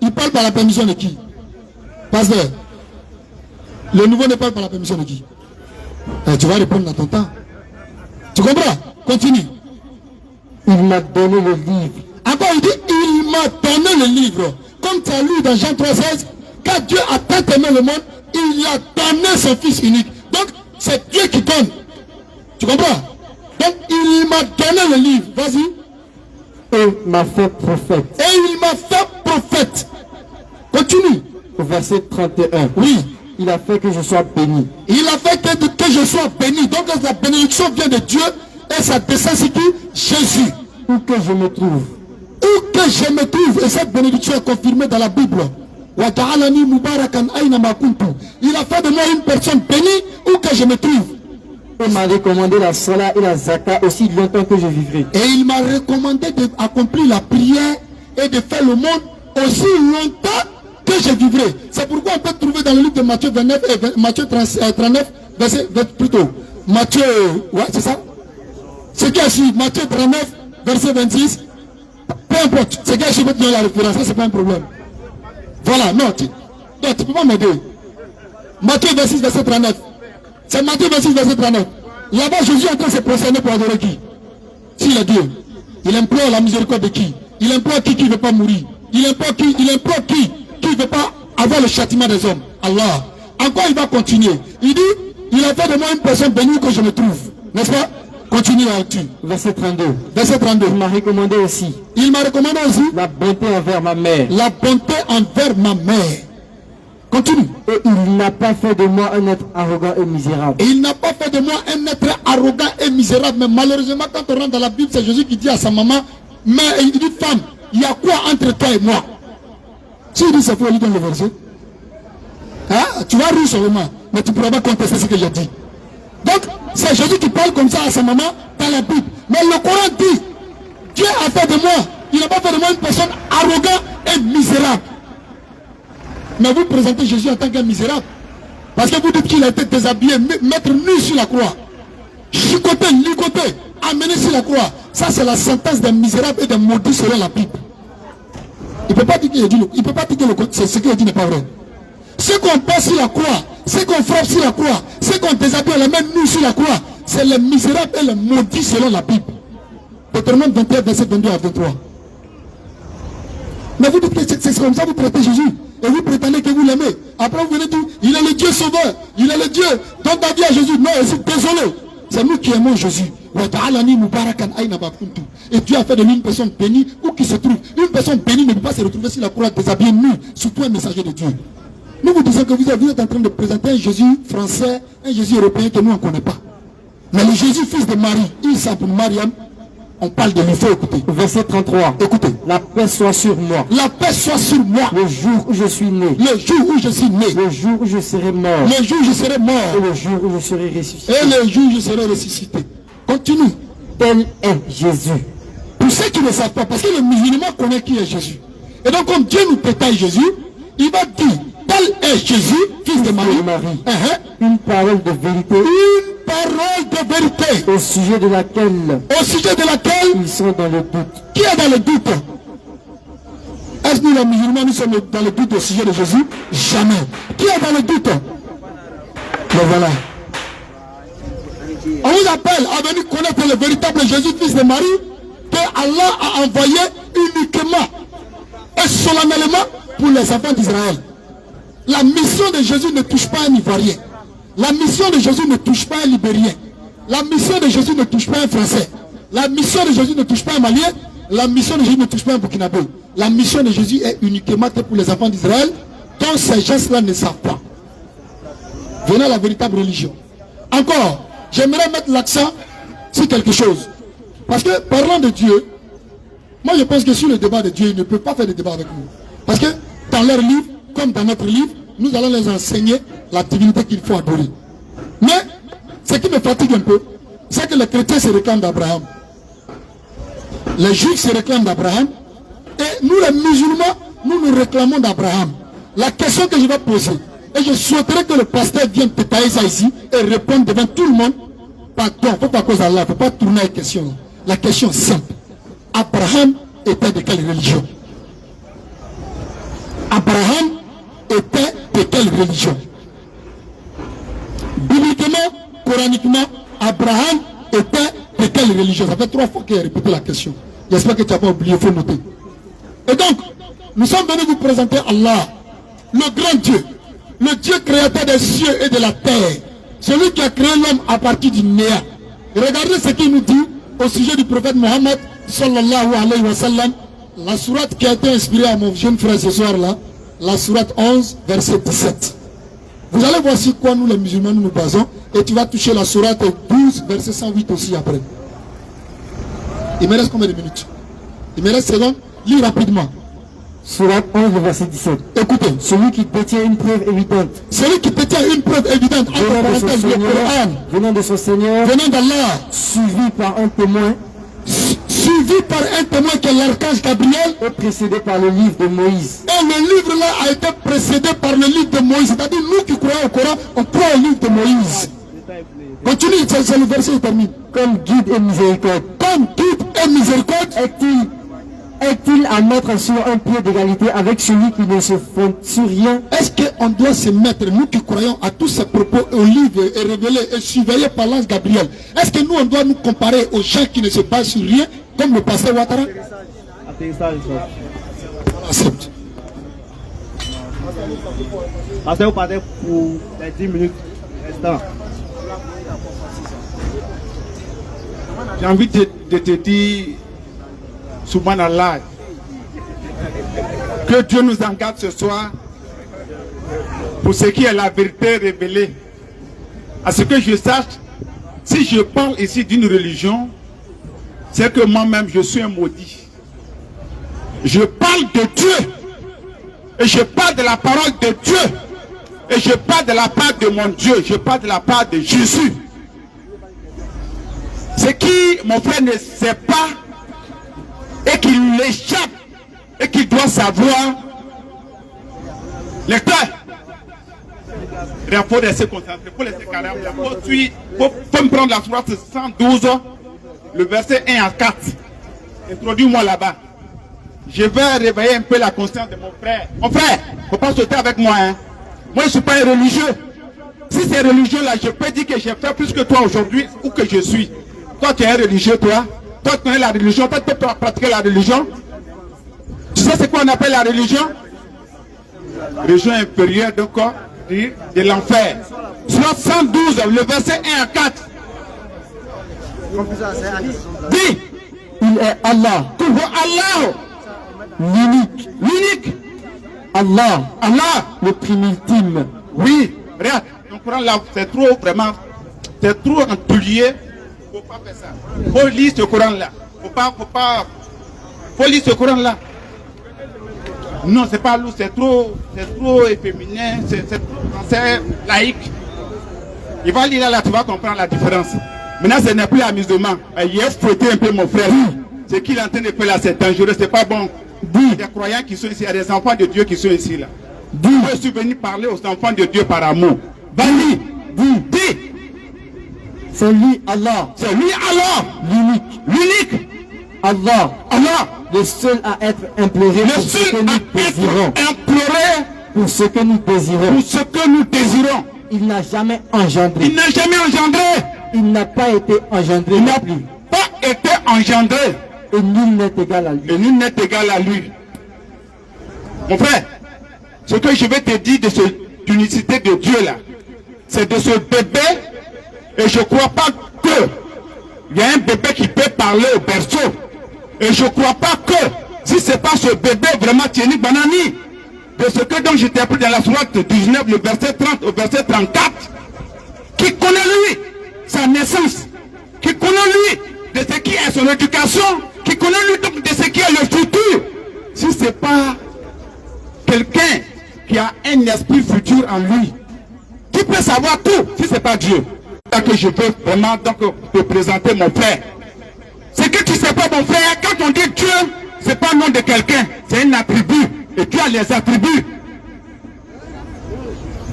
Il parle par la permission de qui? Pasteur, le nouveau-né parle par la permission de qui? Tu vas répondre dans ton temps. Tu comprends? Continue. Il m'a donné le livre. Encore il dit, il m'a donné le livre. Comme tu as lu dans Jean 3,16, car Dieu a tant aimé le monde, il a donné son Fils unique. Donc, c'est Dieu qui donne. Tu comprends? Donc, il m'a donné le livre. Vas-y. Et m'a fait prophète. Et il m'a fait prophète. Continue. Au verset 31. Oui. Il a fait que je sois béni. Il a fait que je sois béni. Donc, la bénédiction vient de Dieu et ça descend sur qui? Jésus. Où que je me trouve. Où que je me trouve. Et cette bénédiction est confirmée dans la Bible. Il a fait de moi une personne bénie où que je me trouve. Il m'a recommandé la salat et la zakat aussi longtemps que je vivrai. Et il m'a recommandé d'accomplir la prière et de faire le monde aussi longtemps que je vivrai. C'est pourquoi on peut trouver dans le livre de Matthieu 29 et Matthieu 39, verset plutôt. Matthieu, ouais, c'est ça? C'est qui a su Matthieu 39, verset 26. Peu importe, c'est qui a su dans la référence, ça c'est pas un problème. Voilà, non, tu peux pas m'aider. Matthieu 26, verset 39. C'est Matthieu 26, verset 39. Là-bas, Jésus est en train de se prosterner pour adorer qui? S'il est Dieu. Il implore la miséricorde de qui? Il implore qui ne veut pas mourir? Il implore qui? Il implore qui ne veut pas avoir le châtiment des hommes? Allah. Encore, il va continuer. Il dit, il a fait de moi une personne bénie que je me trouve. N'est-ce pas? Continue là-dessus. Verset 32. Verset 32. Il m'a recommandé aussi. Il m'a recommandé aussi la bonté envers ma mère. La bonté envers ma mère. Continue. Et il n'a pas fait de moi un être arrogant et misérable. Et il n'a pas fait de moi un être arrogant et misérable. Mais malheureusement, quand on rentre dans la Bible, c'est Jésus qui dit à sa maman, mais il dit, femme, il y a quoi entre toi et moi? Si il dit ça, il faut lui donner le verset. Hein? Tu vas rire seulement, mais tu ne pourras pas contester ce que j'ai dit. Donc, c'est Jésus qui parle comme ça à sa maman dans la Bible. Mais le Coran dit, Dieu a fait de moi, il n'a pas fait de moi une personne arrogante et misérable. Mais vous présentez Jésus en tant qu'un misérable. Parce que vous dites qu'il a été déshabillé, mettre nu sur la croix. Chicoté, ligoté, amené sur la croix. Ça c'est la sentence d'un misérable et d'un maudit selon la Bible. Il ne peut pas dire qu'il dit, il peut pas dire que ce qu'il dit n'est pas vrai. Ce qu'on passe sur la croix, ce qu'on frappe sur la croix, ce qu'on déshabille, on la met nu sur la croix, c'est les misérables et les maudits selon la Bible. Deutéronome 21, verset 22 à 23. Mais vous dites que c'est comme ça que vous traitez Jésus. Et vous prétendez que vous l'aimez. Après vous venez dire, il est le Dieu sauveur. Il est le Dieu. Donc ta vie à Jésus. Non, je suis désolé. C'est nous qui aimons Jésus. Et Dieu a fait de lui une personne bénie où qu'il se trouve. Une personne bénie ne peut pas se retrouver sur la croix déshabillée nue. Surtout un messager de Dieu. Nous vous disons que vous êtes en train de présenter un Jésus français, un Jésus européen que nous on ne connaît pas. Mais le Jésus fils de Marie, il s'appelle Mariam, On parle de lui, il faut écouter. Verset 33. Écoutez. La paix soit sur moi. La paix soit sur moi. Le jour où je suis né. Le jour où je suis né. Le jour où je serai mort. Le jour où je serai mort. Et le jour où je serai ressuscité. Et le jour où je serai ressuscité. Continue. Tel est Jésus. Pour ceux qui ne savent pas, parce que le musulman connaît qui est Jésus. Et donc, comme Dieu nous détaille Jésus, il va dire, tel est Jésus, fils de Marie. Une parole de vérité. Une parole de vérité. Au sujet de laquelle ils sont dans le doute. Qui est dans le doute? Est-ce que nous les musulmans, nous sommes dans le doute au sujet de Jésus? Jamais. Qui est dans le doute? Mais voilà. On vous appelle à venir connaître le véritable Jésus, fils de Marie, que Allah a envoyé uniquement et solennellement pour les enfants d'Israël. La mission de Jésus ne touche pas un Ivoirien. La mission de Jésus ne touche pas un Libérien. La mission de Jésus ne touche pas un Français. La mission de Jésus ne touche pas un Malien. La mission de Jésus ne touche pas un Burkinabé. La mission de Jésus est uniquement pour les enfants d'Israël, dont ces gens-là ne savent pas. Venez à la véritable religion. Encore, j'aimerais mettre l'accent sur quelque chose. Parce que, parlant de Dieu, moi je pense que sur le débat de Dieu, ils ne peuvent pas faire de débat avec nous. Parce que, dans leur livre, comme dans notre livre, nous allons les enseigner la divinité qu'il faut adorer. Mais, ce qui me fatigue un peu, c'est que les chrétiens se réclament d'Abraham. Les juifs se réclament d'Abraham. Et nous les musulmans, nous réclamons d'Abraham. La question que je vais poser, et je souhaiterais que le pasteur vienne détailler ça ici et répondre devant tout le monde. Pardon, il ne faut pas cause d'Allah, il ne faut pas tourner la question. La question est simple. Abraham était de quelle religion? Abraham était de quelle religion? Bibliquement, coraniquement, Abraham était de quelle religion? Ça fait 3 fois qu'il a répété la question. J'espère que tu n'as pas oublié, il faut noter. Et donc, nous sommes venus vous présenter Allah, le grand Dieu, le Dieu créateur des cieux et de la terre, celui qui a créé l'homme à partir du néant. Et regardez ce qu'il nous dit au sujet du prophète Mohammed sallallahu alayhi wa sallam, la sourate qui a été inspirée à mon jeune frère ce soir-là, la sourate 11, verset 17. Vous allez voir sur quoi nous les musulmans nous basons, et tu vas toucher la sourate 12, verset 108 aussi après. Il me reste combien de minutes? Il me reste secondes. Lis rapidement. Sourate 11, verset 17. Écoutez. Celui qui détient une preuve évidente. Celui qui détient une preuve évidente. Venant de son Seigneur. Venant d'Allah. Suivi par un témoin. Suivi par un témoin qui est l'archange Gabriel. Et précédé par le livre de Moïse. Et le livre là a été précédé par le livre de Moïse. C'est-à-dire nous qui croyons au Coran, on croit au livre de Moïse. Continue, c'est le verset qui termine. Comme guide et miséricorde. Comme guide et miséricorde. Est-il à mettre sur un pied d'égalité avec celui qui ne se fonde sur rien? Est-ce qu'on doit se mettre, nous qui croyons à tous ces propos au livre et révélés et surveillés par l'ange Gabriel, est-ce que nous on doit nous comparer aux gens qui ne se basent sur rien, comme le pasteur Ouattara? Accepte. Pasteur, vous parlez pour les 10 minutes restants. J'ai envie de te dire, Subhanallah, que Dieu nous en garde ce soir pour ce qui est la vérité révélée. À ce que je sache, si je parle ici d'une religion, c'est que moi-même je suis un maudit. Je parle de Dieu et je parle de la parole de Dieu et je parle de la part de mon Dieu, je parle de la part de Jésus. Ce qui, mon frère, ne sait pas et qui lui échappe et qui doit savoir, les cœurs, il faut laisser concentrer, il faut laisser carrément, il faut me prendre la sourate 112, le verset 1 à 4. Introduis-moi là-bas. Je vais réveiller un peu la conscience de mon frère. Mon frère, il ne faut pas sauter avec moi. Hein. Moi, je ne suis pas un religieux. Si c'est religieux là, je peux dire que j'ai fait plus que toi aujourd'hui ou que je suis. Toi, tu es un religieux, toi. Toi, tu connais la religion. Toi, tu peux pratiquer la religion. Tu sais ce qu'on appelle la religion? Religion inférieure de quoi? De l'enfer. Sur 112, le verset 1 à 4. Dis. Il est Allah. Allah. L'unique. L'unique. Allah. Allah. Le primultime. Oui. Regarde. Donc, là, c'est trop vraiment. C'est trop empouillé. Il ne faut pas faire ça. Il faut lire ce Coran là. Faut lire ce Coran-là. Non, c'est pas lourd, c'est trop efféminé, c'est laïque. Il va lire là, tu vas comprendre la différence. Maintenant, ce n'est plus amusement. Il a fouetté un peu mon frère. Ce qu'il est en train de faire là, c'est dangereux, c'est pas bon. Il y a des croyants qui sont ici, il y a des enfants de Dieu qui sont ici là. Je suis venu parler aux enfants de Dieu par amour. Vas-y, dis. C'est lui, Allah. C'est lui Allah. L'unique. Allah. Le seul à être imploré pour ce que nous désirons. Pour ce que nous désirons. Il n'a jamais engendré. Il n'a pas été engendré. Et nul n'est égal à lui. Mon frère, ce que je vais te dire de cette unicité de Dieu là, c'est de ce bébé, et je ne crois pas que il y a un bébé qui peut parler au berceau. Et je ne crois pas que si ce n'est pas ce bébé vraiment Tieni Banani, de ce que donc j'étais appris dans la sourate 19, le verset 30 au verset 34, qui connaît lui sa naissance, qui connaît lui de ce qui est son éducation, qui connaît lui donc de ce qui est le futur. Si ce n'est pas quelqu'un qui a un esprit futur en lui, qui peut savoir tout si ce n'est pas Dieu. C'est ça que je veux vraiment donc te présenter mon frère. C'est que tu ne sais pas mon frère, quand on dit Dieu, ce n'est pas le nom de quelqu'un, c'est un attribut. Et tu as les attributs.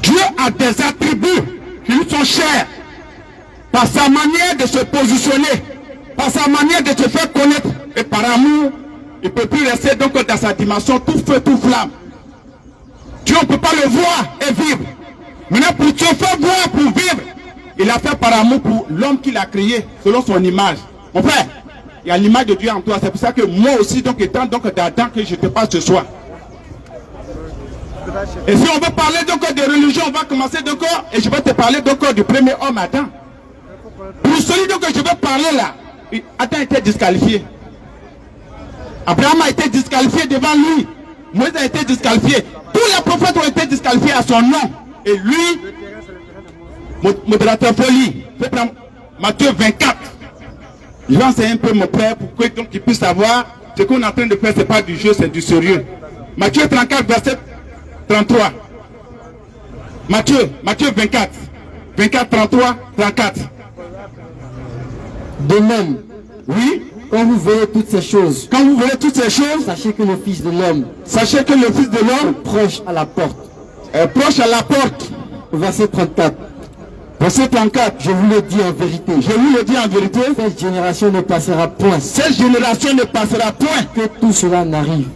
Dieu a des attributs qui lui sont chers. Par sa manière de se positionner, par sa manière de se faire connaître. Et par amour, il ne peut plus rester donc dans sa dimension tout feu, tout flamme. Dieu, on ne peut pas le voir et vivre. Maintenant, pour se faire voir, pour vivre, il a fait par amour pour l'homme qu'il a créé, selon son image. Mon frère, il y a l'image de Dieu en toi. C'est pour ça que moi aussi, donc étant donc d'Adam, que je te parle ce soir. Et si on veut parler donc de religion, on va commencer donc, et je vais te parler donc du premier homme Adam. Pour celui donc que je vais parler là, Adam a été disqualifié. Abraham a été disqualifié devant lui. Moïse a été disqualifié. Tous les prophètes ont été disqualifiés à son nom. Et lui, modérateur folie, fait prendre Matthieu 24. Je vais enseigner un peu mon père pour que donc il puisse savoir ce qu'on est en train de faire, ce n'est pas du jeu, c'est du sérieux. Matthieu 34, verset 33. Matthieu 24. 24, 33, 34. De même, oui, quand vous voyez toutes ces choses, sachez que le Fils de l'homme, est proche à la porte. Verset 34. Verset 34. Je vous le dis en vérité. Cette génération ne passera point. Que tout cela n'arrive.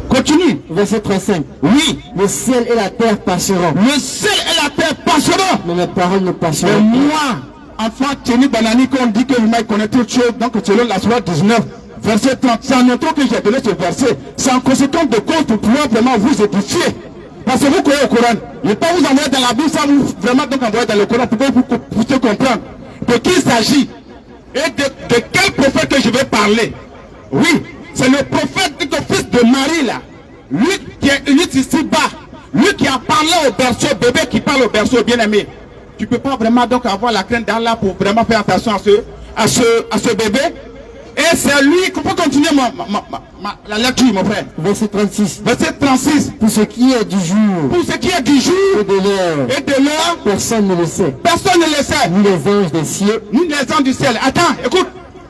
Continue. Verset 35. Oui. Le ciel et la terre passeront. Mais mes paroles ne passeront Et pas. moi, enfant Tieni Banani, qu'on dit que vous m'avez connu toutes choses, donc selon la sourate 19, verset 30, c'est en autant que j'ai donné ce verset. C'est en conséquence de cause pour pouvoir vraiment vous édifier. Parce que vous croyez au Coran. Je ne vais pas vous envoyer dans la Bible sans vous vraiment donc envoyer dans le Coran pour que vous puissiez comprendre de qui il s'agit. Et de quel prophète que je vais parler. Oui, c'est le prophète du fils de Marie là. Lui qui est ici bas. Lui qui a parlé au berceau, bébé qui parle au berceau, bien aimé. Tu ne peux pas vraiment donc avoir la crainte d'Allah pour vraiment faire attention à ce bébé. Et c'est lui, il faut continuer la lecture, mon frère. Verset 36. Verset 36. Pour ce qui est du jour et de l'heure, personne ne le sait. Ni les anges des cieux, Ni les anges du ciel. Attends, écoute.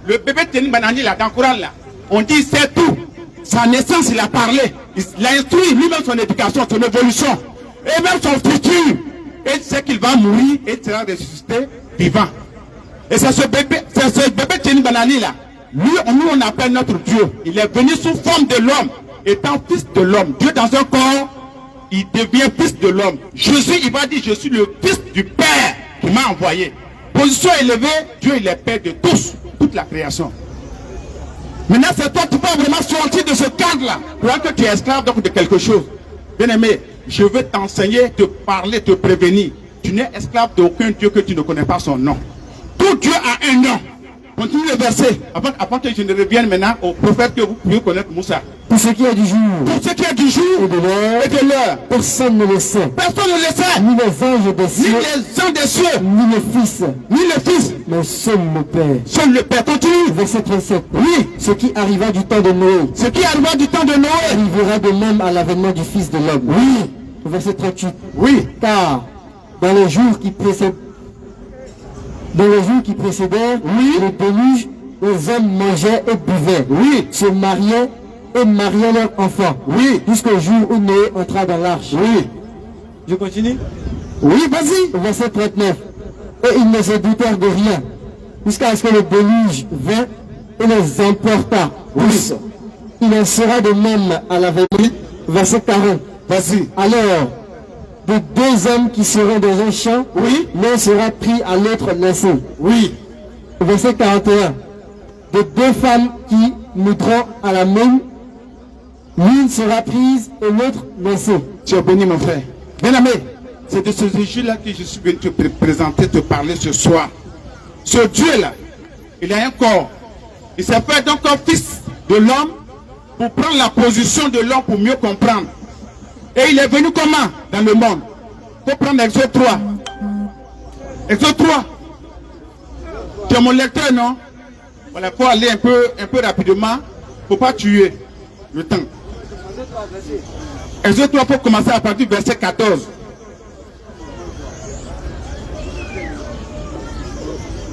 Le bébé Tieni Banani là, dans le Coran là, on dit c'est tout. Sa naissance, il a parlé. Il a instruit lui-même son éducation, son évolution. Et même son futur. Et il sait qu'il va mourir et il sera ressuscité vivant. Et c'est ce bébé Tieni Banani là. Lui, nous on appelle notre Dieu. Il est venu sous forme de l'homme, étant fils de l'homme. Dieu dans un corps, il devient fils de l'homme. Jésus, il va dire, je suis le fils du Père qui m'a envoyé. Position élevée, Dieu il est Père de tous, toute la création. Maintenant, c'est toi qui vas vraiment sortir de ce cadre-là. Pour que tu es esclave donc de quelque chose. Bien aimé, je veux t'enseigner, te parler, te prévenir. Tu n'es esclave d'aucun Dieu que tu ne connais pas son nom. Tout Dieu a un nom. Continue le verset. Avant que je ne revienne maintenant au prophète que vous pouvez connaître, Moussa. Pour ce qui est du jour Pour ce qui est du jour et de et de l'heure, personne ne le sait. personne ne le sait. Ni les anges des Ni cieux, les anges des cieux, ni le Fils, ni le Fils, mais seul le Père. seul le Père. Continue. Verset 37. Oui, Ce qui arriva du temps de Noé ce qui arriva du temps de Noé. arrivera de même à l'avènement du Fils de l'homme. Oui, Verset 38. oui, Car dans les jours qui précédèrent, Oui. le déluge, les hommes mangeaient et buvaient, oui, se mariaient et mariaient leurs enfants, oui, jusqu'au jour où Noé entra dans l'arche. oui. Je continue. Oui, vas-y. Verset 39. Et ils ne se doutèrent de rien, jusqu'à ce que le déluge vint et les emporta tous. Il en sera de même à l'avènement. Verset 40. Vas-y. Alors, de deux hommes qui seront dans un champ, Oui. l'un sera pris à l'autre laissé. Oui. Verset 41. De deux femmes qui moudront à la même, l'une sera prise et l'autre laissée. Tu es béni, mon frère. Bien-aimé, c'est de ce Jésus-là que je suis venu te présenter, te parler ce soir. Ce Dieu-là, il a un corps. Il s'est fait donc un fils de l'homme pour prendre la position de l'homme pour mieux comprendre. Et il est venu comment dans le monde? Il faut prendre Exode 3. Exode 3. Tu es mon lecteur, non? Voilà, il faut aller un peu rapidement. Il ne faut pas tuer le temps. Exode 3 pour commencer à partir du verset 14.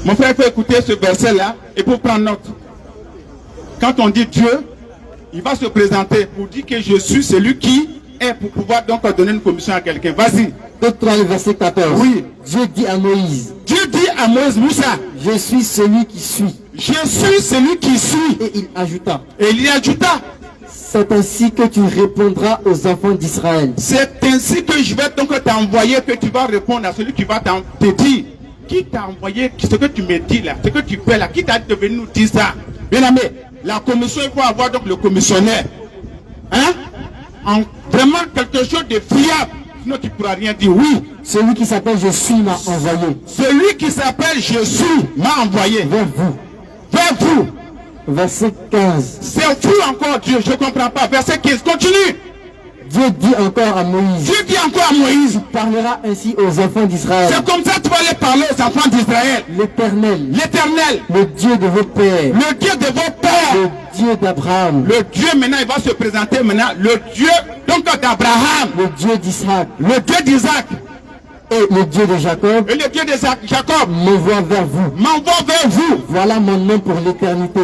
Mon frère, il faut écouter ce verset-là et pour prendre note. Quand on dit Dieu, il va se présenter pour dire que je suis celui qui est pour pouvoir donc donner une commission à quelqu'un. Vas-y. Exode 3, le verset 14. Oui. Dieu dit à Moïse, Dieu dit à Moïse, Moussa, je suis celui qui suis. je suis celui qui suis. Et il ajouta, Et il y ajouta, c'est ainsi que tu répondras aux enfants d'Israël. c'est ainsi que je vais donc t'envoyer, que tu vas répondre à celui qui va te dire. Qui t'a envoyé ce que tu me dis là, ce que tu fais là, qui t'a dit de venir nous dire ça? Bien aimé, la commission, il faut avoir donc le commissionnaire. Hein? Vraiment quelque chose de fiable. Sinon tu ne pourras rien dire. Oui, Celui qui s'appelle Je suis m'a envoyé celui qui s'appelle Je suis m'a envoyé vers vous. vers vous. Verset 15. C'est fou encore Dieu, je ne comprends pas. Verset 15, continue. Dieu dit encore à Moïse, Dieu dit encore à Moïse, parlera ainsi aux enfants d'Israël. c'est comme ça que tu vas aller parler aux enfants d'Israël. L'Éternel, L'Éternel, le Dieu de vos pères, le Dieu de vos pères, le Dieu d'Abraham, le Dieu maintenant, il va se présenter maintenant, le Dieu donc d'Abraham, le Dieu d'Isaac le Dieu d'Isaac et le Dieu de Jacob et le Dieu de Jacob m'envoie vers vous. m'envoie vers vous. Voilà mon nom pour l'éternité.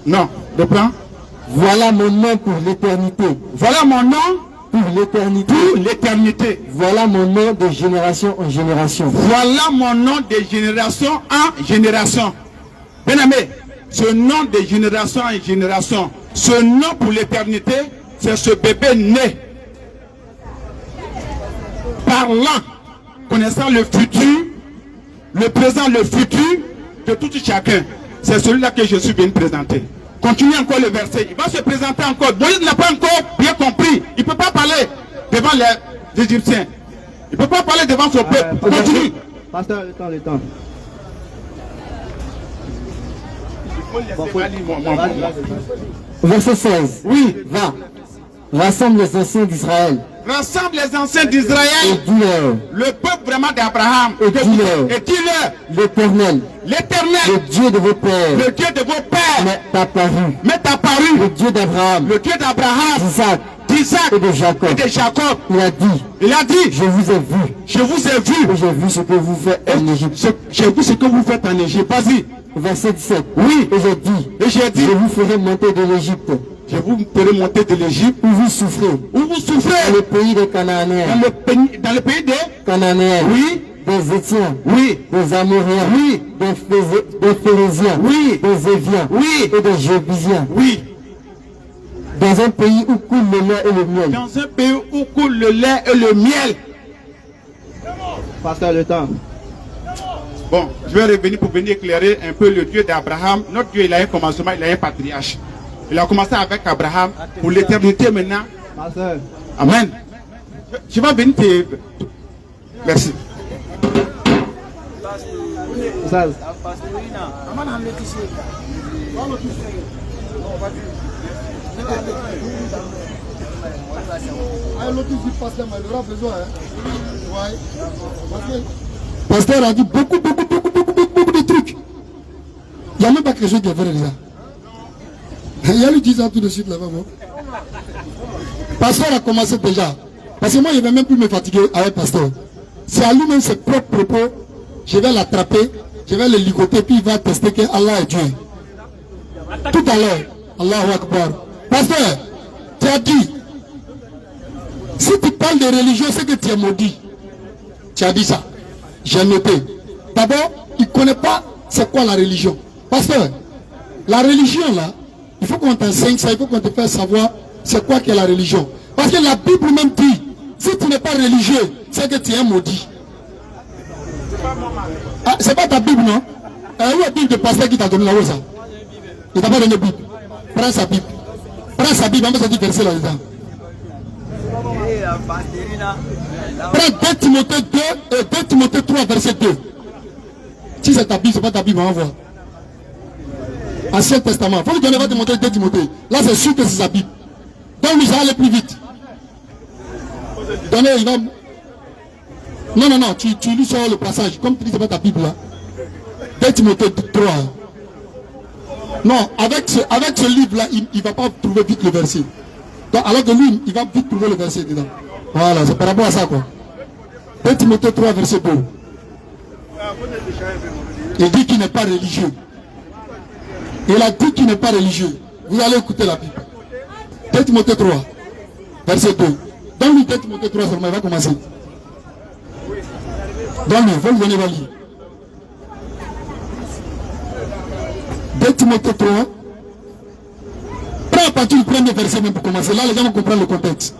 Non, reprends. Voilà mon nom pour l'éternité. Voilà mon nom Pour l'éternité. pour l'éternité. Voilà mon nom de génération en génération. Voilà mon nom de génération en génération. Bien aimé, ce nom de génération en génération, ce nom pour l'éternité, c'est ce bébé né, parlant, connaissant le futur, le présent, le futur de tout chacun. C'est celui-là que je suis venu présenter. Continue encore le verset. Il va se présenter encore. Moïse n'a pas encore bien compris. Il ne peut pas parler devant les Égyptiens. Il ne peut pas parler devant son peuple. Continue. Pasteur, le temps. Verset 16. Oui. Va, rassemble les anciens d'Israël Rassemble les anciens et d'Israël, dis-leur, le peuple vraiment d'Abraham. Et dis-leur. Et dis-leur, l'Éternel, le l'Éternel, Dieu de vos pères, le Dieu de vos pères, m'est apparu. m'est apparu. Le Dieu d'Abraham, Le Dieu d'Abraham, d'Isaac d'Isaac et de Jacob. et de Jacob. Il a dit, Il a dit, je vous ai vu je vous ai vu. et j'ai vu ce que vous faites en Égypte. J'ai vu ce que vous faites en Égypte. Vas-y. Verset 17. Oui. Et j'ai dit, Et j'ai dit, je vous ferai monter de l'Égypte, je vous ferai monter de l'Égypte où vous souffrez, où vous dans souffrez le pays des Cananéens, dans le pays des... Cananéens, Oui, des Étiens, oui, des Amoréens, oui, des Phérésiens, oui, des Éviens oui, et des Jébusiens, oui. dans un pays où coule le lait et le miel. Dans un pays où coule le lait et le miel. Pasteur, le temps. Bon, je vais revenir pour venir éclairer un peu le Dieu d'Abraham. Notre Dieu, il a un commencement, il a un patriarche. Il a commencé avec Abraham pour l'éternité maintenant. Pasteur. Amen. Je vais venir te... Merci. Ça, Pasteur a dit beaucoup de trucs. Il n'y a même pas quelque chose qui est vrai déjà. Il y a lui dit ça tout de suite là-bas. Pasteur a commencé déjà. Parce que moi, je ne vais même plus me fatiguer avec Pasteur. C'est à lui-même ses propres propos. Je vais l'attraper, je vais le ligoter, puis il va tester que Allah est Dieu. Tout à l'heure, Allahu Akbar. Pasteur, tu as dit, si tu parles de religion, c'est que tu es maudit. Tu as dit ça. J'ai noté. D'abord, il ne connaît pas c'est quoi la religion. Pasteur, la religion là, il faut qu'on t'enseigne ça, il faut qu'on te fasse savoir c'est quoi qu'est la religion. Parce que la Bible même dit, si tu n'es pas religieux, c'est que tu es maudit. Ah, c'est pas ta Bible, non? Où est la Bible de pasteur qui t'a donné là-haut ça? Il t'a pas donné Bible. Prends sa Bible. Prends sa Bible, on va se dire verset là-dedans. Prends 2 Timothée 2 et 2 Timothée 3, verset 2. Si c'est ta Bible, c'est pas ta Bible, on va voir. Ancien Testament. Il faut lui donner 2 Timothée 2 Timothée. Là, c'est sûr que c'est sa Bible. Donc, nous allons aller plus vite. Donnez, il va... Non, tu lis sur le passage. Comme tu dis, c'est pas ta Bible là. 2 Timothée 3. Non, avec ce livre-là, il ne va pas trouver vite le verset. Donc, alors que lui, il va vite trouver le verset dedans. Voilà, c'est par rapport à ça quoi. 2 Timothée 3, verset 2. Il dit qu'il n'est pas religieux. Il a dit qu'il n'est pas religieux. Vous allez écouter la Bible. 2 Timothée 3, verset 2. Donne-lui 2 Timothée 3 seulement, il va commencer. Donne-lui, vous venez voir lire. 2 Timothée 3. Prends à partir du premier verset même pour commencer. Là, les gens vont comprendre le contexte.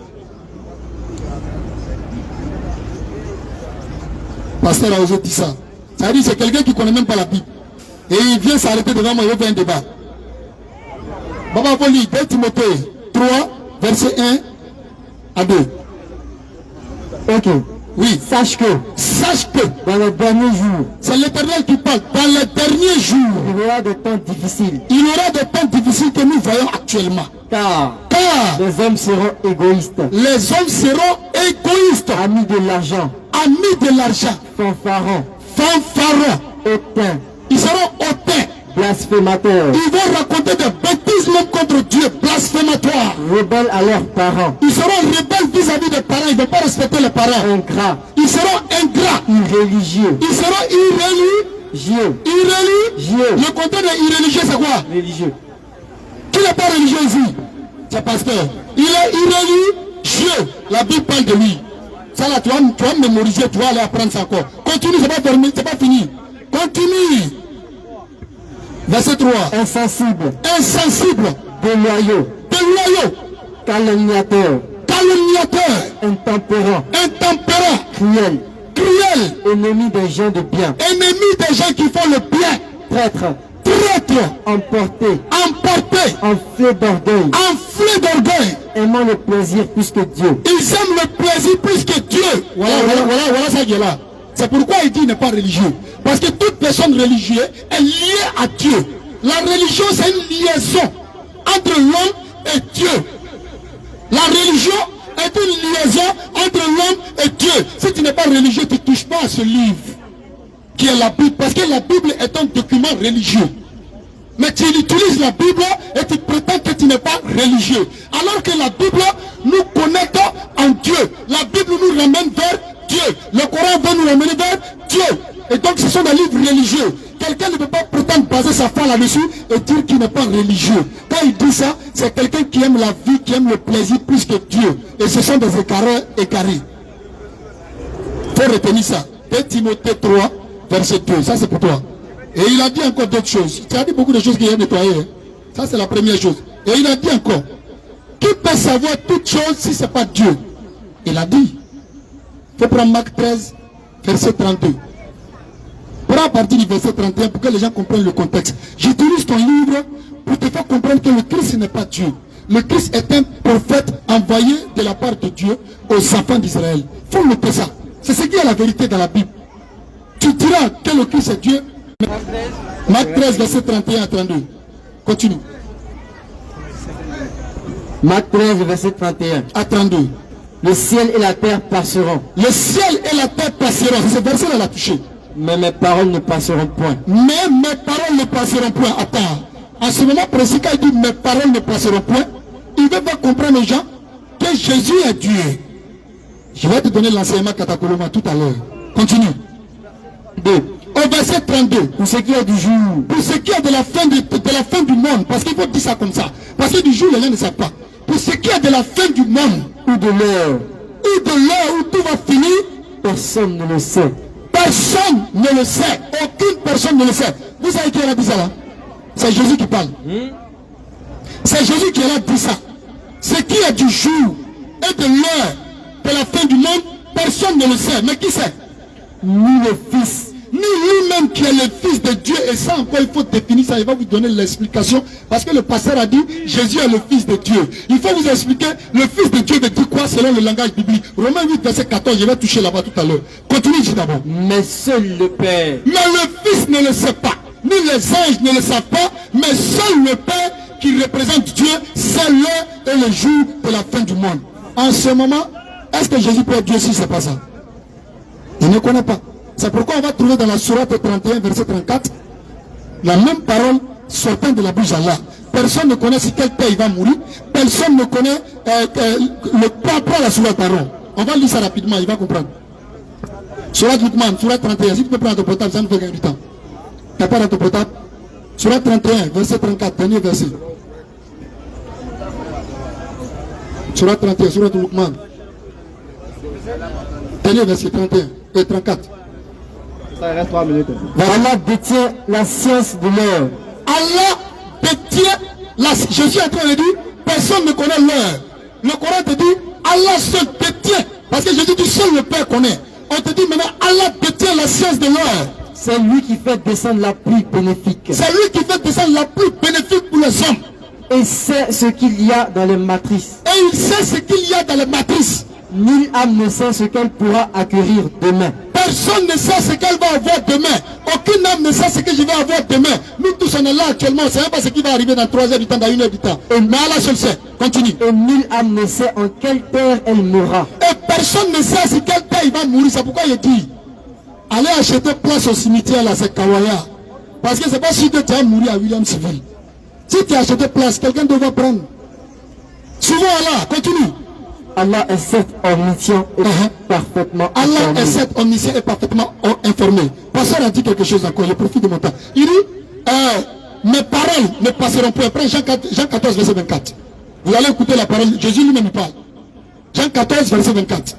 Pasteur a osé dire ça. Ça veut dire que c'est quelqu'un qui ne connaît même pas la Bible. Et il vient s'arrêter devant moi, il veut faire un débat. Baba, vous lire 2 Timothée 3, verset 1 à 2. Ok. Oui. Sache que dans les derniers jours, c'est l'Éternel qui parle. Dans les derniers jours, il y aura des temps difficiles. Il y aura des temps difficiles que nous voyons actuellement. Car les hommes seront égoïstes. Les hommes seront égoïstes. Amis de l'argent. Fanfarons. Hautains. Ils seront hautains. Blasphémateurs. Ils vont raconter des bêtises même contre Dieu. Blasphématoires. Rebelles à leurs parents. Ils seront rebelles vis-à-vis des parents. Ils ne vont pas respecter les parents. Ingrats. Ils seront ingrats. Irréligieux. Ils seront irréligieux. Le contraire de irréligieux, c'est quoi? Religieux. Qui n'est pas religieux ici? C'est pasteur. Il est irréligieux. La Bible parle de lui. Ça là, tu vas mémoriser, tu vas aller apprendre ça encore. Continue, c'est pas terminé, c'est pas fini. Continue. Verset 3. Insensible. Déloyaux. Calomniateur. Intempérant. Cruel. Ennemi des gens de bien. Ennemi des gens qui font le bien. Traître. Emporté. Enflé d'orgueil. Aimant le plaisir plus que Dieu. Ils aiment le plaisir plus que Dieu. Voilà ça qui est là. C'est pourquoi il dit qu'il n'est pas religieux. Parce que toute personne religieuse est liée à Dieu. La religion, c'est une liaison entre l'homme et Dieu. La religion est une liaison entre l'homme et Dieu. Si tu n'es pas religieux, tu ne touches pas à ce livre qui est la Bible. Parce que la Bible est un document religieux. Mais tu utilises la Bible et tu prétends que tu n'es pas religieux. Alors que la Bible nous connecte en Dieu. La Bible nous ramène vers Dieu. Le Coran veut nous ramener vers Dieu. Et donc ce sont des livres religieux. Quelqu'un ne peut pas prétendre baser sa foi là-dessus et dire qu'il n'est pas religieux. Quand il dit ça, c'est quelqu'un qui aime la vie, qui aime le plaisir plus que Dieu. Et ce sont des écarés. Il faut retenir ça. 2 Timothée 3, verset 2. Ça c'est pour toi. Et il a dit encore d'autres choses. Il a dit beaucoup de choses qu'il a nettoyées. Hein. Ça c'est la première chose. Et il a dit encore, qui peut savoir toutes choses si ce n'est pas Dieu? Il a dit. Il faut prendre Marc 13, verset 32. Prends à partir du verset 31 pour que les gens comprennent le contexte. J'utilise ton livre pour te faire comprendre que le Christ n'est pas Dieu. Le Christ est un prophète envoyé de la part de Dieu aux enfants d'Israël. Il faut noter ça. C'est ce qui est la vérité dans la Bible. Tu diras que le Christ est Dieu. Marc 13, verset 31 à 32. Continue. Marc 13, verset 31. à 32. Le ciel et la terre passeront, Le ciel et la terre passeront. C'est ce verset-là l'a touché. mais mes paroles ne passeront point. Mais mes paroles ne passeront point. Attends. En ce moment précis, quand il dit mes paroles ne passeront point, il veut pas comprendre les gens que Jésus est Dieu. Je vais te donner l'enseignement Katakoloma tout à l'heure. Continue. 2. Au verset 32. Pour ce qui est du jour, Pour ce qui est de la fin du monde, parce qu'il faut dire ça comme ça. Parce que du jour, les gens ne savent pas. Pour ce qui est de la fin du monde, ou de l'heure, où tout va finir, personne ne le sait. personne ne le sait. Aucune personne ne le sait. Vous savez qui a dit ça là? C'est Jésus qui parle. C'est Jésus qui a dit ça. Ce qui est du jour et de l'heure de la fin du monde, personne ne le sait. Mais qui sait? Ni le Fils, Ni lui-même qui est le Fils de Dieu. Et ça encore, il faut définir ça. Il va vous donner l'explication. Parce que le pasteur a dit, Jésus est le Fils de Dieu. Il faut vous expliquer, le Fils de Dieu veut dire quoi selon le langage biblique. Romains 8, verset 14, je vais toucher là-bas tout à l'heure. Continue ici d'abord. mais seul le Père. Mais le Fils ne le sait pas. Ni les anges ne le savent pas. Mais seul le Père qui représente Dieu, c'est l'heure et le jour de la fin du monde. En ce moment, est-ce que Jésus peut être Dieu si ce n'est pas ça? Il ne connaît pas. C'est pourquoi on va trouver dans la sourate 31, verset 34, la même parole sortant de la bouche d'Allah. Personne ne connaît si quel père il va mourir. Personne ne connaît le pas la sourate, pardon. On va lire ça rapidement, il va comprendre. Sourate Luqman, sourate 31. Si tu peux prendre ton portable, ça nous fait gagner du temps. Tu n'as pas dans ton portable? Sourate 31, verset 34, dernier verset. Sourate 31, sourate Luqman. Dernier verset 31 et 34. Ça reste 3 minutes. Allah détient la science de l'heure. Allah détient Jésus est en train de dire, personne ne connaît l'heure. Le Coran te dit, Allah seul détient. Parce que Jésus dit, seul le Père connaît. On te dit maintenant, Allah détient la science de l'heure. C'est lui qui fait descendre la pluie bénéfique. C'est lui qui fait descendre la pluie bénéfique pour les hommes. Et c'est ce qu'il y a dans les matrices. Et il sait ce qu'il y a dans les matrices. Nulle âme ne sait ce qu'elle pourra acquérir demain. Personne ne sait ce qu'elle va avoir demain. Aucune âme ne sait ce que je vais avoir demain. Nous tous on est là actuellement. On ne sait même pas ce qui va arriver dans 3 heures du temps, dans 1 heure du temps. Mais Allah seul sait. Continue. Et nulle âme ne sait en quelle terre elle mourra. Et personne ne sait si quel terre il va mourir. C'est pourquoi il dit, allez acheter place au cimetière là, c'est Kawaya. Parce que c'est pas si tu vas mourir à Williamsville. Si tu as acheté place, quelqu'un devra prendre. Souvent Allah, continue. Allah est certes omniscient et parfaitement Allah informé. est certes omniscient et parfaitement informé. Pasteur a dit quelque chose encore, je profite de mon temps. Il dit, mes paroles ne passeront point. Prends Jean 14, verset 24. Vous allez écouter la parole, Jésus lui-même parle. Jean 14, verset 24.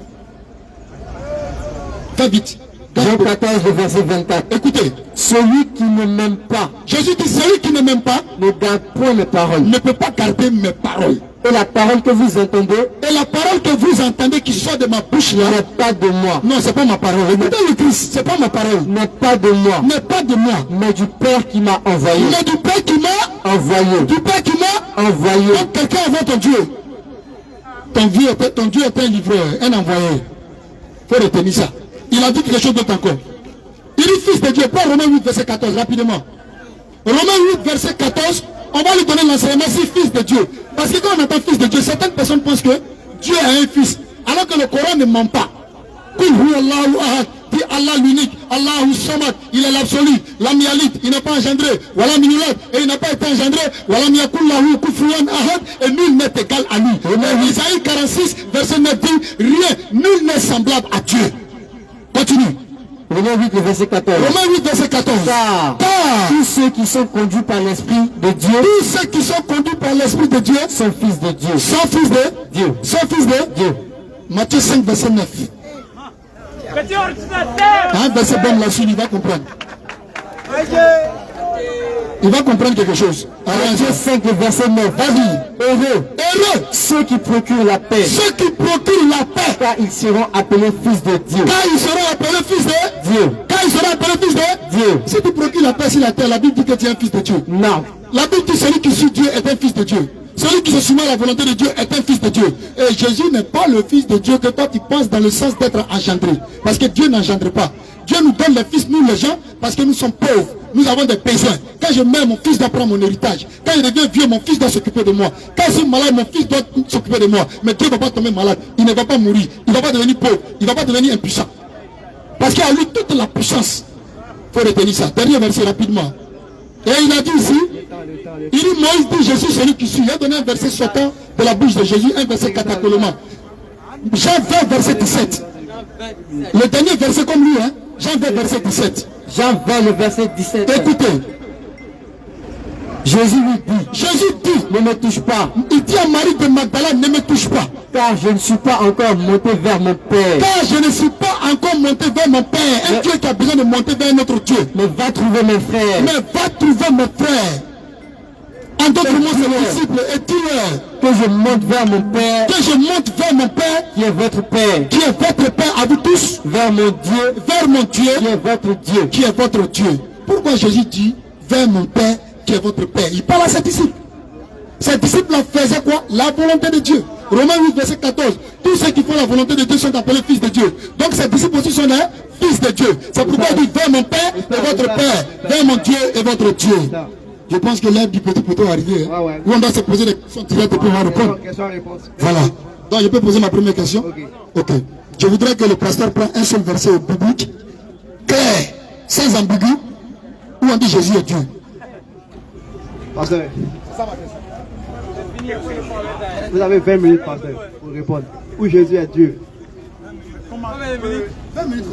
Fais vite. Jean 14, le verset 24. Écoutez, Celui qui ne m'aime pas Jésus dit, celui qui ne m'aime pas ne garde point mes paroles. ne peut pas garder mes paroles. Et la parole que vous entendez Et la parole que vous entendez qui sort de ma bouche là, n'est pas de moi. non, c'est pas ma parole. Écoutez le Christ, c'est pas ma parole. N'est pas de moi. N'est pas de moi. Mais du Père qui m'a envoyé. Mais du Père qui m'a Envoyé. Du Père qui m'a Envoyé. Donc quelqu'un envoie ton Dieu. Ton Dieu est un livreur, un envoyé. Il faut retenir ça. Il a dit quelque chose d'autre encore. Il dit fils de Dieu. Prends Romains 8, verset 14, rapidement. Romains 8, verset 14, on va lui donner l'enseignement, c'est fils de Dieu. Parce que quand on entend fils de Dieu, certaines personnes pensent que Dieu a un fils. Alors que le Coran ne ment pas. Kul hu Allahu ahad, dit Allah l'unique, Allahu samad, il est l'absolu, l'amialite, il n'a pas engendré, voilà minulat, et il n'a pas été engendré, voilà miyakullahu kufuwan ahad, et nul n'est égal à lui. Mais Isaïe 46, verset 9 dit, rien, nul n'est semblable à Dieu. Continue. Romains 8, le verset 14. Romains 8, verset 14. Car tous ceux qui sont conduits par l'Esprit de Dieu Tous ceux qui sont conduits par l'Esprit de Dieu sont fils de Dieu. sont fils de Dieu. Sont fils de Dieu. Matthieu 5, verset 9. Un verset bon là-dessus, il va comprendre. Il va comprendre quelque chose. Matthieu 5, le verset 9. Vas-y. Heureux Ceux qui procurent la paix, ceux qui procurent la paix, car ils seront appelés fils de Dieu. car ils seront appelés fils de Dieu. Car ils seront appelés fils de Dieu. Si tu procures la paix sur la terre, la Bible dit que tu es un fils de Dieu. Non. La Bible dit celui qui suit Dieu est un fils de Dieu. Celui qui se soumet à la volonté de Dieu est un fils de Dieu. Et Jésus n'est pas le fils de Dieu que toi tu penses dans le sens d'être engendré. Parce que Dieu n'engendre pas. Dieu nous donne les fils, nous les gens, parce que nous sommes pauvres. Nous avons des besoins. Quand je meurs, mon fils doit prendre mon héritage. Quand il devient vieux, mon fils doit s'occuper de moi. Quand je suis malade, mon fils doit s'occuper de moi. Mais Dieu ne va pas tomber malade. Il ne va pas mourir. Il ne va pas devenir pauvre. Il ne va pas devenir impuissant. Parce qu'il a lui toute la puissance. Il faut retenir ça. Dernier verset rapidement. Et il a dit ici, il dit Moïse dit Jésus celui qui suit. Il a donné un verset sortant de la bouche de Jésus, un verset catacololement. Jean 20 verset 17. Le dernier verset comme lui, hein? Jean 20 verset 17. Jean 20 le verset 17. Écoutez. Jésus dit, ne me touche pas. Il dit à Marie de Magdala, ne me touche pas. Car je ne suis pas encore monté vers mon Père. Car je ne suis pas encore monté vers mon Père. Un Dieu qui a besoin de monter vers un autre Dieu. Mais va trouver mes frères. Mais va trouver mes frères. En d'autres mots, c'est le disciple. Et dis-leur que je monte vers mon Père. Que je monte vers mon Père. Qui est votre Père. Qui est votre Père à vous tous. Vers mon Dieu. Vers mon Dieu. Qui est votre Dieu. Qui est votre Dieu. Pourquoi Jésus dit vers mon Père qui est votre Père? Il parle à ses disciples. Ces disciples faisaient quoi? La volonté de Dieu. Romains 8 verset 14. Tous ceux qui font la volonté de Dieu sont appelés fils de Dieu. Donc ces disciples aussi sont des fils de Dieu. C'est pourquoi il dit vers mon Père et votre Père. Vers mon Dieu et votre Dieu. Je pense que l'heure du petit poteau est arrivée. Hein? Où on doit se poser des questions directes et puis on va répondre. Voilà. Donc je peux poser ma première question. Ok. Je voudrais que le pasteur prenne un seul verset biblique, clair, sans ambigu, où on dit Jésus est Dieu. Pasteur, vous avez 20 minutes, pasteur, pour répondre. Où Jésus est Dieu. 20 minutes. 20 minutes.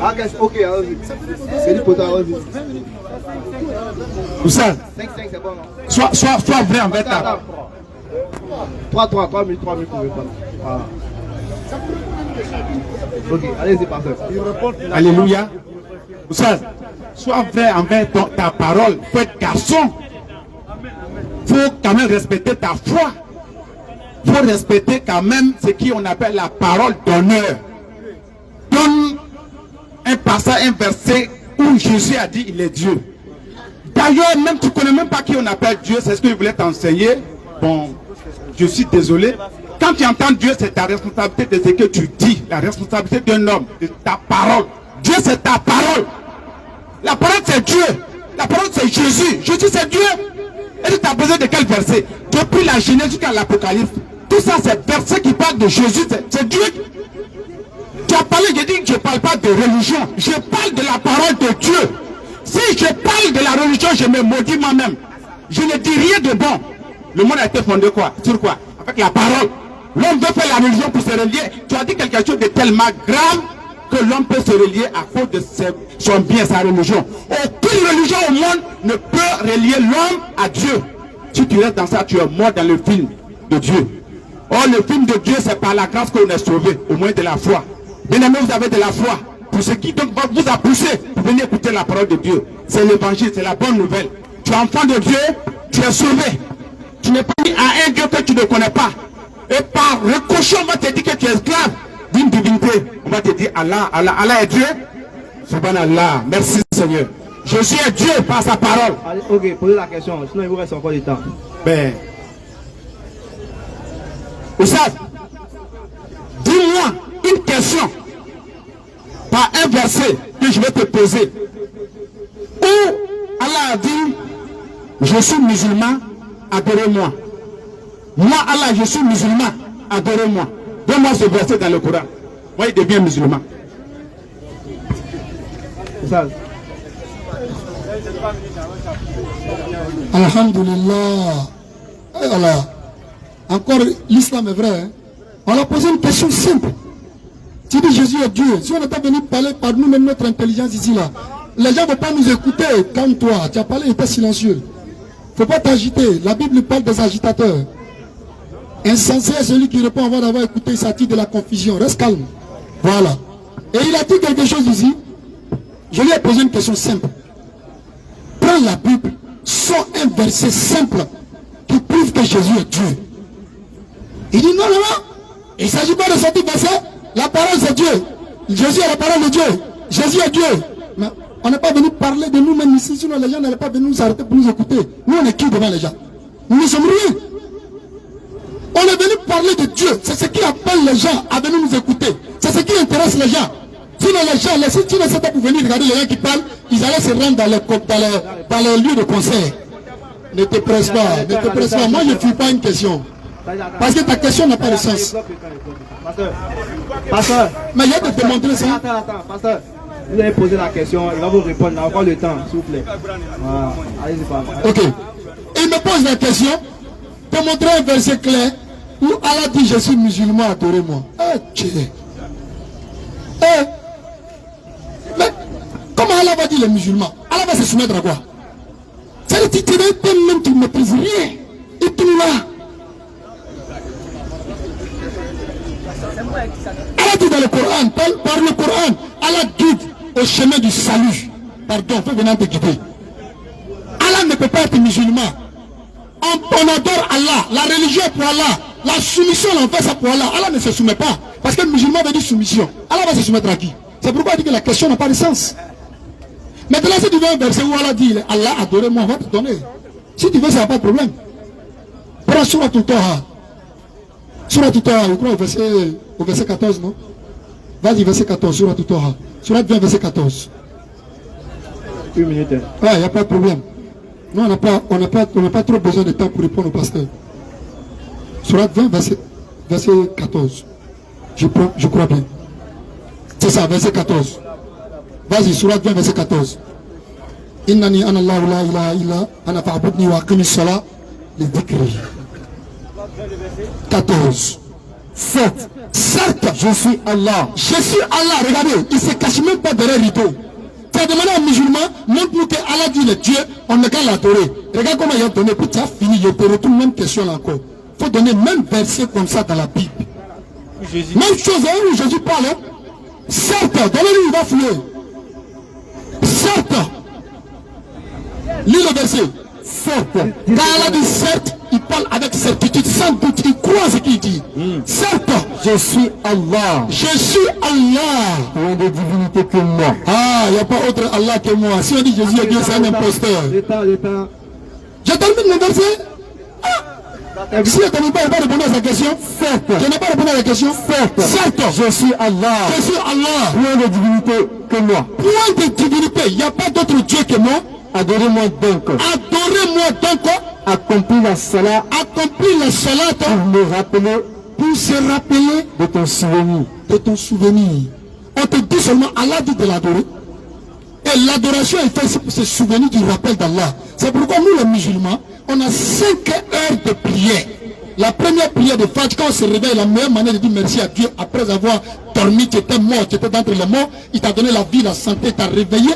Ah, ok, allons-y. C'est du poteau, allons-y. Où ça? 5, c'est bon, non? Sois vrai en fait. 3 minutes pour répondre. Voilà. Ok, allez-y, pasteur. Alléluia. Où ça? Sois vrai envers ta parole. Faut être garçon. Faut quand même respecter ta foi. Faut respecter quand même ce qu'on appelle la parole d'honneur. Donne un passage, un verset où Jésus a dit il est Dieu. D'ailleurs, même tu ne connais même pas qui on appelle Dieu, c'est ce que je voulais t'enseigner. Bon, je suis désolé. Quand tu entends Dieu, c'est ta responsabilité de ce que tu dis. La responsabilité d'un homme, de ta parole. Dieu, c'est ta parole. La parole, c'est Dieu. La parole, c'est Jésus. Jésus, c'est Dieu. Et tu as besoin de quel verset? Depuis la Genèse jusqu'à l'Apocalypse. Tout ça, c'est verset qui parle de Jésus. C'est Dieu. Tu as parlé, je dis que je ne parle pas de religion. Je parle de la parole de Dieu. Si je parle de la religion, je me maudis moi-même. Je ne dis rien de bon. Le monde a été fondé quoi? Sur quoi? Avec la parole. L'homme veut faire la religion pour se relier. Tu as dit quelque chose de tellement grave que l'homme peut se relier à cause de son bien, sa religion. Aucune religion au monde ne peut relier l'homme à Dieu. Si tu restes dans ça, tu es mort dans le film de Dieu. Or, le film de Dieu, c'est par la grâce qu'on est sauvé, au moins de la foi. Bien aimé, vous avez de la foi. Pour ce qui donc vous a poussé pour venir écouter la parole de Dieu. C'est l'évangile, c'est la bonne nouvelle. Tu es enfant de Dieu, tu es sauvé. Tu n'es pas mis à un Dieu que tu ne connais pas. Et par ricochet, on va te dire que tu es esclave d'une divinité. On va te dire Allah, Allah, Allah est Dieu. Subhanallah, merci Seigneur. Jésus est Dieu par sa parole. Allez, ok, posez la question, sinon il vous reste encore du temps. Ben, Oussad, dis-moi une question par un verset que je vais te poser. Où Allah a dit, je suis musulman, adorez-moi. Moi, Allah, je suis musulman, adorez-moi. Donne-moi ce verset dans le Coran. Moi, il devient musulman. Ça. Alhamdulillah. Allah. Encore, l'islam est vrai. Hein? On a posé une question simple. Tu dis Jésus est Dieu. Si on n'était venu parler par nous-mêmes, notre intelligence ici, là, les gens ne vont pas nous écouter comme toi. Tu as parlé, il était silencieux. Il ne faut pas t'agiter. La Bible parle des agitateurs. Insensé est celui qui répond avant d'avoir écouté, ça tire de la confusion. Reste calme. Voilà. Et il a dit quelque chose ici. Je lui ai posé une question simple. Prends la Bible, sors un verset simple qui prouve que Jésus est Dieu. Il dit non, non, non. Il ne s'agit pas de sortir verset. La parole c'est Dieu. Jésus est la parole de Dieu. Jésus est Dieu. Mais on n'est pas venu parler de nous-mêmes ici, sinon les gens n'allaient pas venir nous arrêter pour nous écouter. Nous on est qui devant les gens? Nous ne sommes rien. On est venu parler de Dieu. C'est ce qui appelle les gens à venir nous écouter. C'est ce qui intéresse les gens. Sinon Sinon, les gens, si tu ne sais pas pour venir regarder les gens qui parlent, ils allaient se rendre dans les lieux de concert. Ne te presse pas, ne te presse pas. Moi, je ne fuis pas une question. Parce que ta question n'a pas de sens. Pasteur. Mais il y a de te montrer ça. Attends, pasteur. Vous allez poser la question, il va vous répondre. Il a encore le temps, s'il vous plaît. Voilà. Allez-y, pasteur. Ok. Il me pose la question pour montrer un verset clair où Allah dit je suis musulman, adorez-moi. Mais comment Allah va dire les musulmans? Allah va se soumettre à quoi? C'est-à-dire que toi-même tu ne maîtrises rien. Et tout là. Allah dit dans le Coran, par le Coran, Allah guide au chemin du salut. Pardon, faut venir te guider. Allah ne peut pas être musulman. On adore Allah, la religion pour Allah, la soumission, on fait ça pour Allah. Allah ne se soumet pas. Parce que le musulman veut dire soumission. Allah va se soumettre à qui? C'est pourquoi il dit que la question n'a pas de sens. Maintenant, si tu veux un verset où Allah dit Allah adorez-moi, on va te donner. Si tu veux, ça n'a pas de problème. Prends Surah Al-Taha. Surah Al-Taha, je crois au verset 14, non? Vas-y, verset 14, Surah Al-Taha. Surah 20, verset 14. Une minute. Ouais, il n'y a pas de problème. Nous, on n'a pas trop besoin de temps pour répondre au pasteur. Surah 20, verset 14. Je crois bien. C'est ça, verset 14. Vas-y, Surah 20, verset 14. Innani anallahu la ilaha illa ana fa'budni wa aqimi s-salat li dhikri. 14. Certes, je suis Allah. Je suis Allah. Regardez, il ne se cache même pas derrière le rideau. Tu as demandé à un musulman, montre-nous que Allah dit le Dieu, on ne peut pas l'adorer. Regarde comment il a donné, puis tu as fini, il te retourne même question là encore. Il faut donner même verset comme ça dans la Bible. Même chose, hein, où Jésus parle. Hein? Certes, donnez-lui, il va fouiller. Certes, lis le verset. Certes, quand Allah dit certes, il parle avec certitude, sans doute, il croit ce qu'il dit. Certes, Je suis Allah. je suis Allah. Rien de divinité que moi. Ah, il n'y a pas autre Allah que moi. Si on dit Jésus est Dieu, c'est un imposteur. Le temps. Je termine mon verset. Si je ne termine pas, je n'ai pas répondu à sa question. Certes, Je n'ai pas répondu à la question. Certes, je suis Allah. je suis Allah. Rien de divinité que moi. Point de divinité. Il n'y a pas d'autre Dieu que moi. Adorez-moi donc. Adorez-moi donc. Accomplis la salat Accomplis la salat pour me rappeler pour se rappeler de ton souvenir. de ton souvenir. On te dit seulement Allah dit de l'adorer. Et l'adoration est faite pour se souvenir du rappel d'Allah. C'est pourquoi nous les musulmans, on a 5 heures de prière. La première prière de Fajr, quand on se réveille, la meilleure manière de dire merci à Dieu, après avoir dormi, tu étais mort, tu étais d'entre les morts, il t'a donné la vie, la santé, t'a réveillé.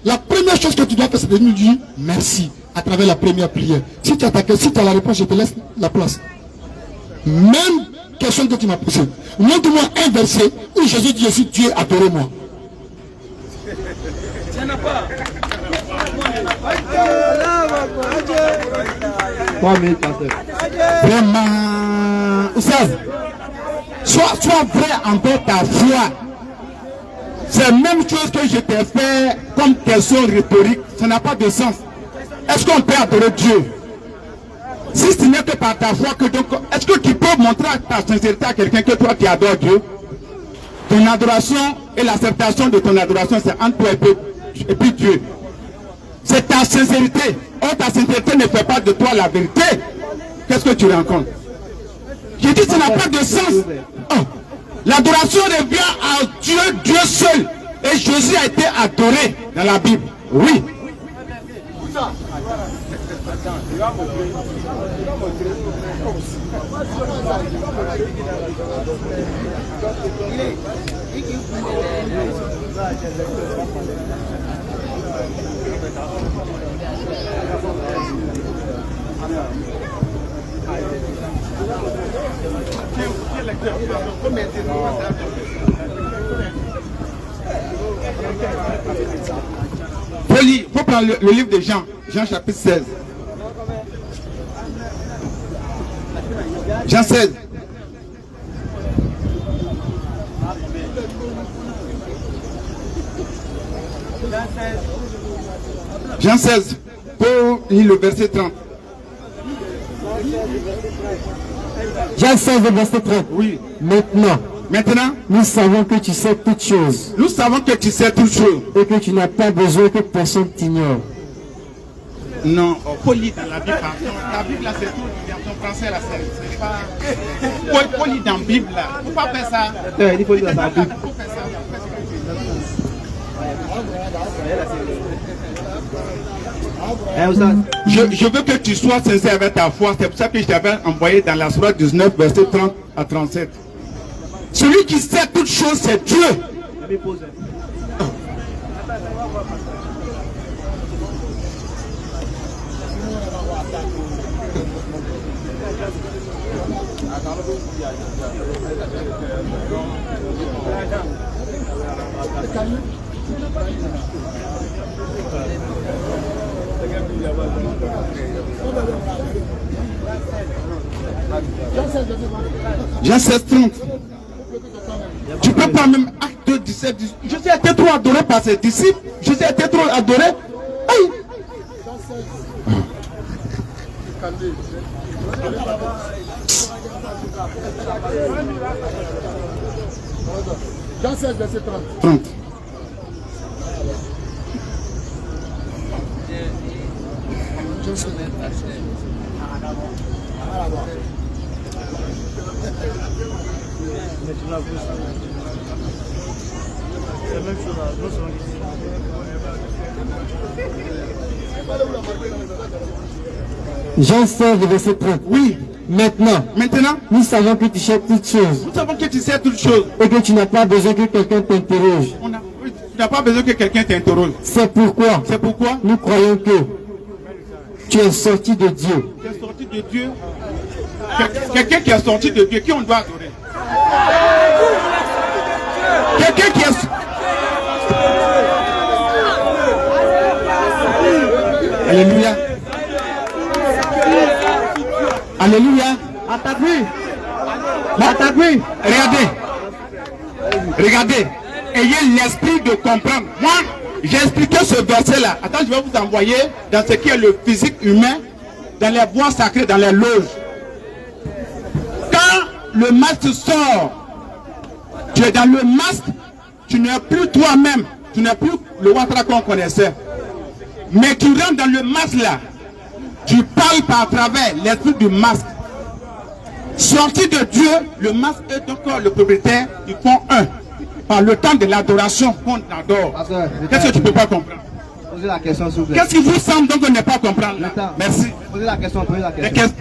La première chose que tu dois faire, c'est de nous dire merci à travers la première prière. Si tu as la réponse, je te laisse la place. Même question que tu m'as posée. Montre-moi un verset où Jésus dit, je suis Dieu, adorez-moi. Vraiment, Oustaz, sois vrai envers ta foi. C'est la même chose que je t'ai fait comme question rhétorique. Ça n'a pas de sens. Est-ce qu'on peut adorer Dieu? Si ce n'est que par ta foi que donc, est-ce que tu peux montrer ta sincérité à quelqu'un que toi tu adores Dieu? Ton adoration et l'acceptation de ton adoration, c'est entre toi et puis Dieu. C'est ta sincérité. Or ta sincérité ne fait pas de toi la vérité. Qu'est-ce que tu rencontres? J'ai dit ça n'a pas de sens. Oh. L'adoration revient à Dieu, Dieu seul. Et Jésus a été adoré dans la Bible. Oui. Il faut prendre le livre de Jean, Jean chapitre 16. Jean 16. Jean 16, pour lire le verset 30. Jean 16, verset 30. Oui. Maintenant, Maintenant, nous savons que tu sais toutes choses. Nous savons que tu sais toutes choses. Et que tu n'as pas besoin que personne t'ignore. Non, faut lire dans la Bible. La Bible là, c'est tout en français là, c'est pas. Faut lire dans la Bible là. Faut pas faire ça. Il faut lire dans la Bible. Je veux que tu sois sincère avec ta foi. C'est pour ça que je t'avais envoyé dans la sourate 19, verset 30 à 37. Celui qui sait toutes choses, c'est Dieu. Jean 16, 30. Tu peux pas même acte 2, 17, 18. Jésus a été trop adoré par ses disciples. Jésus a été trop adoré. Aïe. Jean 16, verset 30. 30. Jean 16, verset 30. Oui. Maintenant, nous savons que tu sais toutes choses. Nous savons que tu sais toutes choses. Et que tu n'as pas besoin que quelqu'un t'interroge. Tu n'as pas besoin que quelqu'un t'interroge. C'est pourquoi nous croyons que tu es sorti de Dieu. Tu es sorti de Dieu. Quelqu'un qui est sorti de Dieu, qui on doit adorer? Quelqu'un qui est... Alléluia. Alléluia. Attaque-lui. Regardez. Ayez l'esprit de comprendre. Moi, j'ai expliqué ce verset-là. Attends, je vais vous envoyer dans ce qui est le physique humain, dans les bois sacrés, dans les loges. Quand le masque sort, tu es dans le masque, tu n'es plus toi-même, tu n'es plus le Ouattara qu'on connaissait. Mais tu rentres dans le masque là, tu parles par travers l'esprit du masque. Sorti de Dieu, le masque est encore le propriétaire, ils font un. Par le temps de l'adoration qu'on adore. Qu'est-ce que tu ne peux pas comprendre? Posez la question, s'il vous plaît. Qu'est-ce qui vous semble donc de ne pas comprendre là? Merci. Posez la question, posez la question.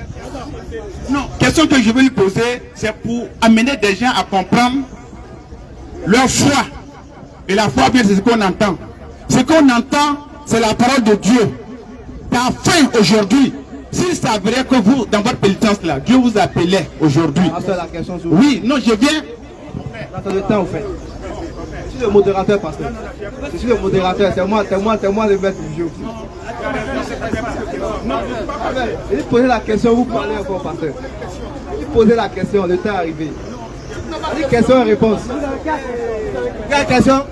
Non, question que je vais lui poser, c'est pour amener des gens à comprendre leur choix. Et la foi, bien, c'est ce qu'on entend. Ce qu'on entend, c'est la parole de Dieu. Par fin aujourd'hui, s'il s'avérait que vous, dans votre pénitence là, Dieu vous appelait aujourd'hui. Oui, non, je viens. Dans le temps, au fait. Je suis le modérateur, pasteur. Je suis le modérateur, c'est moi le maître du jeu. Il posez la question, vous parlez encore, pasteur. Il posez la question, le temps est arrivé. Une question et réponse. Quelle question?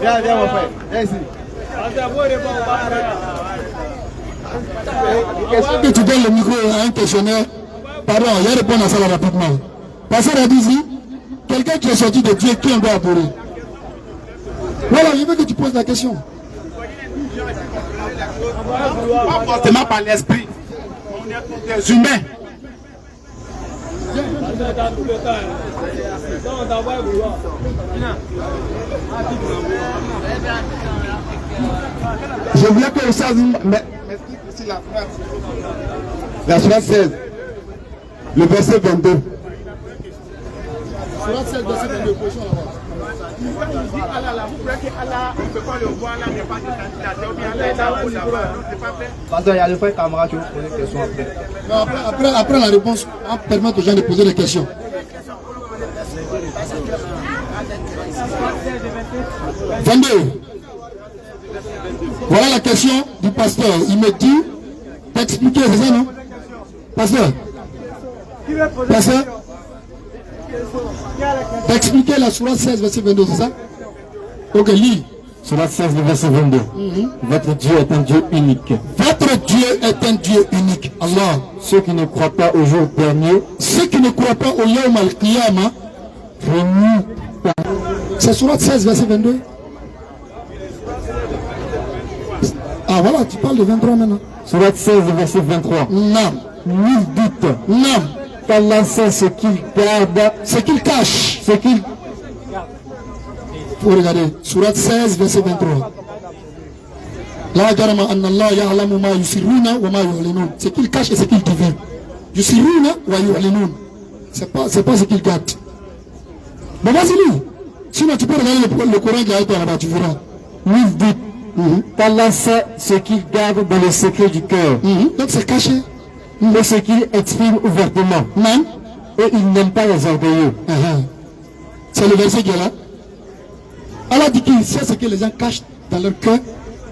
Viens, mon frère. Viens ici. Que tu donnes le micro à un questionnaire, pardon, il y a répondre à ça rapidement. Pasteur a dit ici, quelqu'un qui est sorti de Dieu, qui on doit adorer? Voilà, je veux que tu poses la question. Pas forcément par l'esprit. On est des humains. Je voulais que le sage m'explique aussi la sourate 16, le verset 22. Sourate 16, verset 22, position là-bas. Pasteur, il y a le frère camarade qui vous pose des questions après. Après la réponse, on permet aux gens de poser des questions. 22. Voilà la question du pasteur. Il me dit, t'expliquer, c'est ça, non? Pasteur? Pasteur? T'expliquer la sourate 16, verset 22, c'est ça? Ok, lis. Sourate 16, verset 22. Votre Dieu est un Dieu unique. Votre Dieu est un Dieu unique. Allah. Ceux qui ne croient pas au jour dernier, ceux qui ne croient pas au Yawm al-Qiyamah, Remis par... C'est Sourate 16, verset 22. Ah voilà, tu parles de 23 maintenant. Sourate 16, verset 23. Non. Nul doute Non. qu'Allah sait ce qu'il garde, Ce qu'il cache. ce qu'il... Faut regarder. Sourate 16, verset 23. La jarama anna Allah ya'lamu ma yusirruna wa ma yu'linun. Ce qu'il cache et ce qu'il divulgue. Yusirruna wa yu'linun. C'est pas ce qu'il gâte. Bon, vas-y, lis. Sinon, tu peux regarder le Coran qui a été là-bas, tu verras. Nul doute qu'Allah sait ce qu'il garde dans le secret du cœur. Donc, c'est caché. Et ce qu'il exprime ouvertement. Non. Et il n'aime pas les orgueilleux. C'est le verset qui est là. Allah dit qu'il sait ce que les gens cachent dans leur cœur.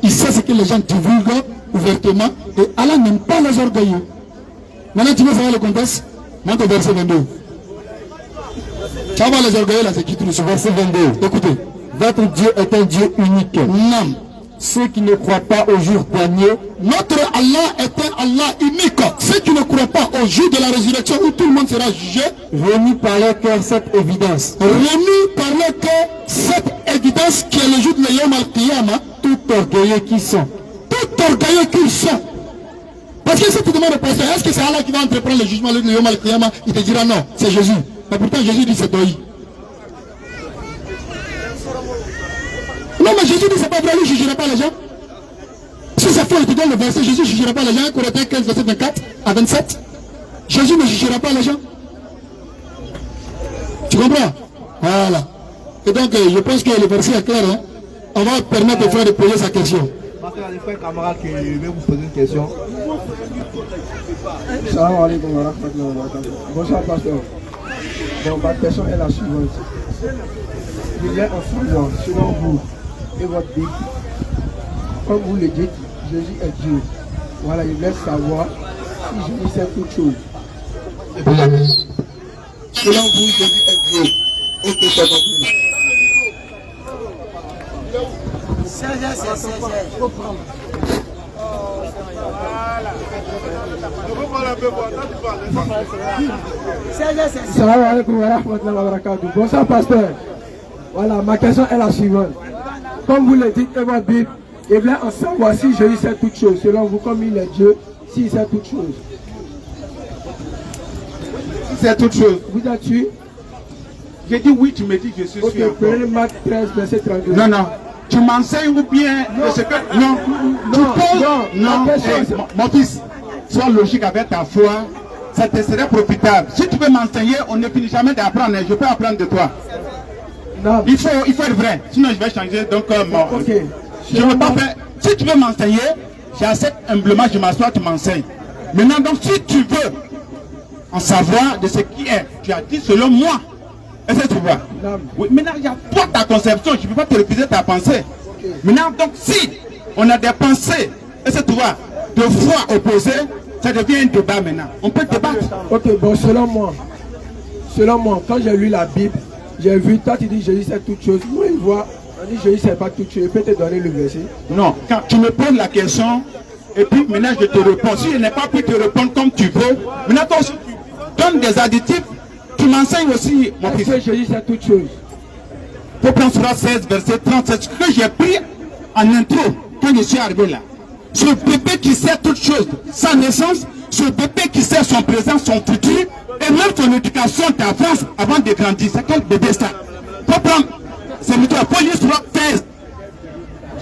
Il sait ce que les gens divulguent ouvertement. Et Allah n'aime pas les orgueilleux. Maintenant, tu veux savoir le contexte? Monte au verset 22. Tu vas voir les orgueilleux là, c'est qui tout le Verset 22. Écoutez. Votre Dieu est un Dieu unique. Non. Ceux qui ne croient pas au jour dernier, Notre Allah est un Allah unique. Ceux qui ne croient pas au jour de la résurrection où tout le monde sera jugé, remis par leur cœur cette évidence. remis par leur cœur cette évidence qui est le jour de l'Yom al-Qiyamah, Tout orgueilleux qui sont. tout orgueilleux qu'ils sont. Parce que si tu demandes au pasteur, est-ce que c'est Allah qui va entreprendre le jugement le Yom al-Qiyamah, il te dira non, c'est Jésus. Mais pourtant Jésus dit c'est toi. Non mais Jésus dit c'est pas vrai, lui ne jugera pas les gens. Si c'est faux, il te donne le verset, Jésus ne jugera pas les gens, Corinthiens 15, verset 24 à 27. Jésus ne jugera pas les gens. Tu comprends? Voilà. Et donc je pense que le verset est clair. Hein? On va permettre au frère de poser sa question. Pasteur, il y a des frères camarades qui veulent vous poser une question. Salam alaikum wa rahmatullahi wa barakatuh. Bonsoir pasteur. Donc ma question est la suivante. Je voulais en savoir, selon vous et votre Bible, comme vous le dites, Jésus est Dieu. Voilà, je voulais savoir si Jésus sait toute chose. Selon vous, Jésus est Dieu. Ok, c'est compris. Salam alaikum wa rahmatullahi wa barakatuh. Bonsoir pasteur. Voilà, ma question est la suivante. Comme vous le dites dans votre Bible, je voulais en savoir si Jésus sait toutes choses. Selon vous, comme il est Dieu, s'il sait toutes choses. C'est toute chose. Vous êtes-tu? J'ai dit oui, tu me dis que je suis Ok, sûr. prenez Marc 13, verset 32. Non, non. Tu m'enseignes ou bien de ce que... Non. Tu poses... Non. Mon fils, sois logique avec ta foi. Ça te serait profitable. Si tu veux m'enseigner, on ne finit jamais d'apprendre. Je peux apprendre de toi. Non. Il faut être vrai. Sinon, je vais changer. Donc, Ok. je ne veux pas faire... Si tu veux m'enseigner, j'accepte humblement, je m'assois, tu m'enseignes. Maintenant, donc, si tu veux en savoir de ce qui est, tu as dit selon moi. Est-ce que tu vois? Oui, maintenant, il y a toi ta conception, je ne peux pas te refuser ta pensée. Maintenant, donc, si on a des pensées, est-ce que tu vois, de foi opposées, ça devient un débat maintenant. On peut débattre. Ok, bon, selon moi, quand j'ai lu la Bible, j'ai vu, toi tu dis Jésus sait toutes choses. Moi, je vois, on dit Jésus sait pas toutes choses. Je peux te donner le verset. Non, quand tu me poses la question, et puis maintenant je te réponds. Si je n'ai pas pu te répondre comme tu veux, maintenant toi aussi, tu donnes des additifs, tu m'enseignes aussi, mon fils. Est-ce que Jésus sait toutes choses? Faut prendre Sourate 16, verset 37, ce que j'ai pris en intro quand je suis arrivé là. Ce bébé qui sait toutes choses, sa naissance, ce bébé qui sait son présent, son futur, et même son éducation, ta France, avant de grandir. C'est quel bébé ça? Faut prendre, c'est le toit, faut lire Sourate 16.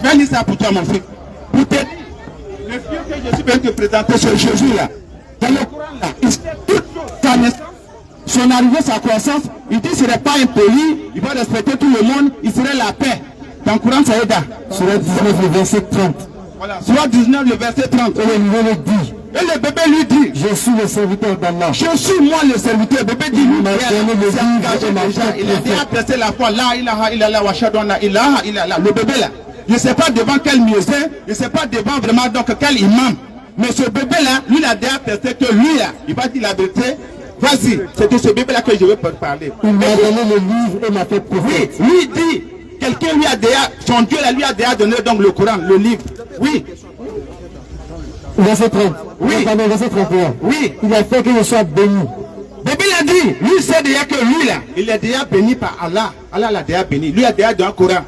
Je vais lire ça pour toi, mon fils. Pour te dire, le Dieu que je suis venu te présenter, ce Jésus là, dans le Coran là, il sait toute sa naissance. Son arrivée, sa croissance, il dit qu'il ne serait pas impoli, il va respecter tout le monde, il serait la paix. Dans le Coran, ça aide. Surat 19, le verset 30. Voilà. Surat 19, le verset 30. Et le nouveau dit, Et le bébé lui dit, je suis le serviteur d'Allah. je suis moi le serviteur. Le bébé dit, lui, m'a donné le il s'est livre engagé et m'a déjà. fait Il a déjà pressé la foi. La ilaha illallah wa shahadu anna ilaha illallah. Le bébé là, je ne sais pas devant quel musée, je ne sais pas devant vraiment donc quel imam. Mais ce bébé là, lui, il a déjà testé que lui là, il va dire la vérité. Vas-y, c'est de ce bébé là que je veux parler. Il m'a donné le livre et m'a fait Oui, prophète. lui dit, quelqu'un lui a déjà, son Dieu là, lui a déjà donné donc le Coran, le livre. Oui, Verset 30. Oui. Pardon, verset 31. oui. Il a fait que je sois béni. Bébé il a dit, lui sait déjà que lui là, il est déjà béni par Allah. Allah l'a déjà béni. Lui a déjà dans le Coran.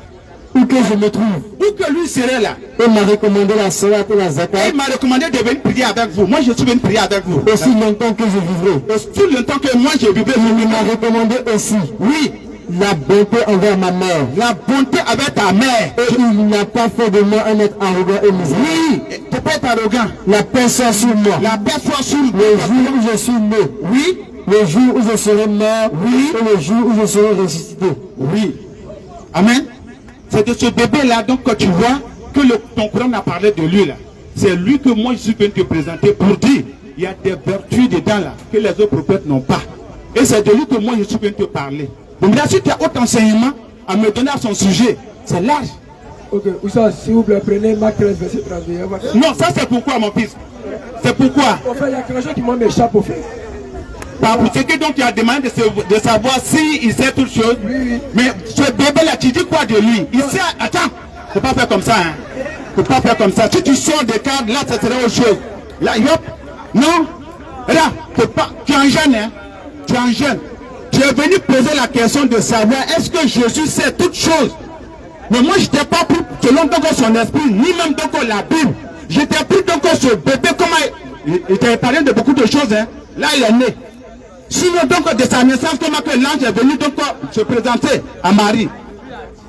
Où que je me trouve. Où que lui serait là. Il m'a recommandé la salat et la zakat. Il m'a recommandé de venir prier avec vous. Moi je suis venu prier avec vous. Aussi longtemps que je vivrai. Aussi longtemps que moi je vivrai. Il m'a recommandé aussi. Oui. La bonté envers ma mère. La bonté avec ta mère. Et il n'a pas fait de moi un être arrogant et misérable. Oui. Tu peux être arrogant. La paix soit sur moi. La paix soit sur moi. Le jour où je suis né. Oui. Le jour où je serai mort. Oui. Et le jour où je serai ressuscité. Oui. Amen. C'est de ce bébé-là donc que tu vois que ton Coran a parlé de lui là. C'est lui que moi je suis venu te présenter pour dire il y a des vertus dedans là que les autres prophètes n'ont pas. Et c'est de lui que moi je suis venu te parler. Donc là si tu as autre enseignement à me donner à son sujet, c'est large. Ok, Oussa, s'il vous plaît, prenez Marc 13, verset 31. Non, ça c'est pourquoi mon fils. C'est pourquoi. En fait, il y a quelque chose qui m'échappe au fait. Par pour ce que donc tu as demandé de savoir s'il sait toutes choses. Oui, oui. Mais ce bébé là, tu dis quoi de lui? Il sait, attends, faut pas faire comme ça, hein. Faut pas faire comme ça. Si tu sors des cadres, là, ça serait autre chose. Là, yop, non. Là, tu es un jeune, hein. Tu es un jeune. Tu es venu poser la question de savoir est-ce que Jésus sait toutes choses. Mais moi, je t'ai pas pris selon donc son esprit, ni même donc la Bible. Je t'ai pris donc ce bébé, comment il t'a parlé de beaucoup de choses, hein. Là, il est né. Sinon donc de sa naissance, comment que l'ange est venu donc se présenter à Marie.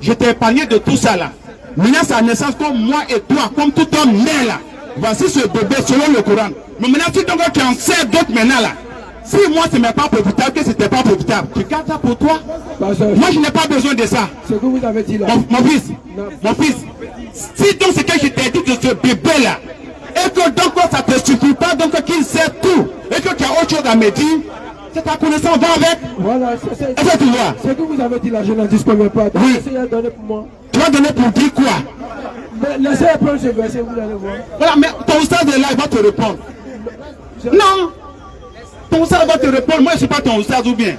Je t'ai épargné de tout ça là. Maintenant sa naissance comme moi et toi, comme tout homme né là. Voici ce bébé selon le Coran. Mais maintenant si donc tu en sais d'autres maintenant là. Si moi ce n'est pas profitable, que c'était pas profitable, tu gardes ça pour toi. Moi je n'ai pas besoin de ça. Ce que vous avez dit là. Mon fils, si donc ce que je t'ai dit de ce bébé là, et que donc ça ne te suffit pas, donc qu'il sait tout, et que tu as autre chose à me dire, c'est ta connaissance, va avec. Voilà, est-ce que tu vois? Ce que vous avez dit là, je n'en dispose pas. Oui. Essayez de donner pour moi. Tu vas donner pour dire quoi? Laissez prendre ce verset, vous allez voir. Voilà, mais ton stade est là, il va te répondre. Non! Ton stade va te répondre, moi je ne suis pas ton stade ou bien.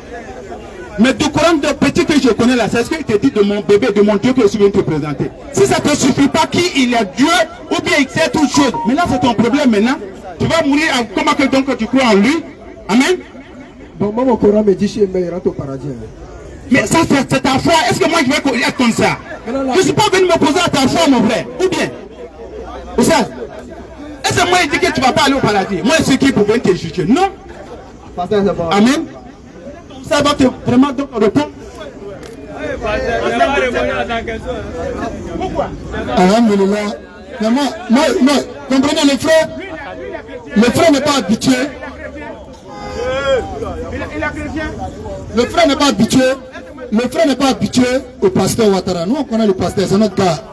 Mais du Coran de petit que je connais là, c'est ce qu'il te dit de mon bébé, de mon Dieu que je suis venu te présenter. Si ça ne te suffit pas qui il est Dieu, ou bien il sait toutes choses. Mais là c'est ton problème maintenant. Tu vas mourir, comment que donc tu crois en lui? Amen? Bon, moi mon Coran me dit chez il rentre au paradis. Mais ça c'est ta foi. Est-ce que moi je vais être comme ça? Je ne suis pas venu me poser à ta foi mon frère. Ou bien? Ou ça? Est-ce que moi il dit que tu ne vas pas aller au paradis? Moi je suis qui pour venir te juger? Non? Amen? Ça va te vraiment donc répondre. Pourquoi? Alhamdulillah. Mais moi, comprenez le frère n'est pas habitué. Le frère n'est pas habitué. Le frère n'est pas habitué au pasteur Ouattara. Nous on connaît le pasteur, c'est notre gars.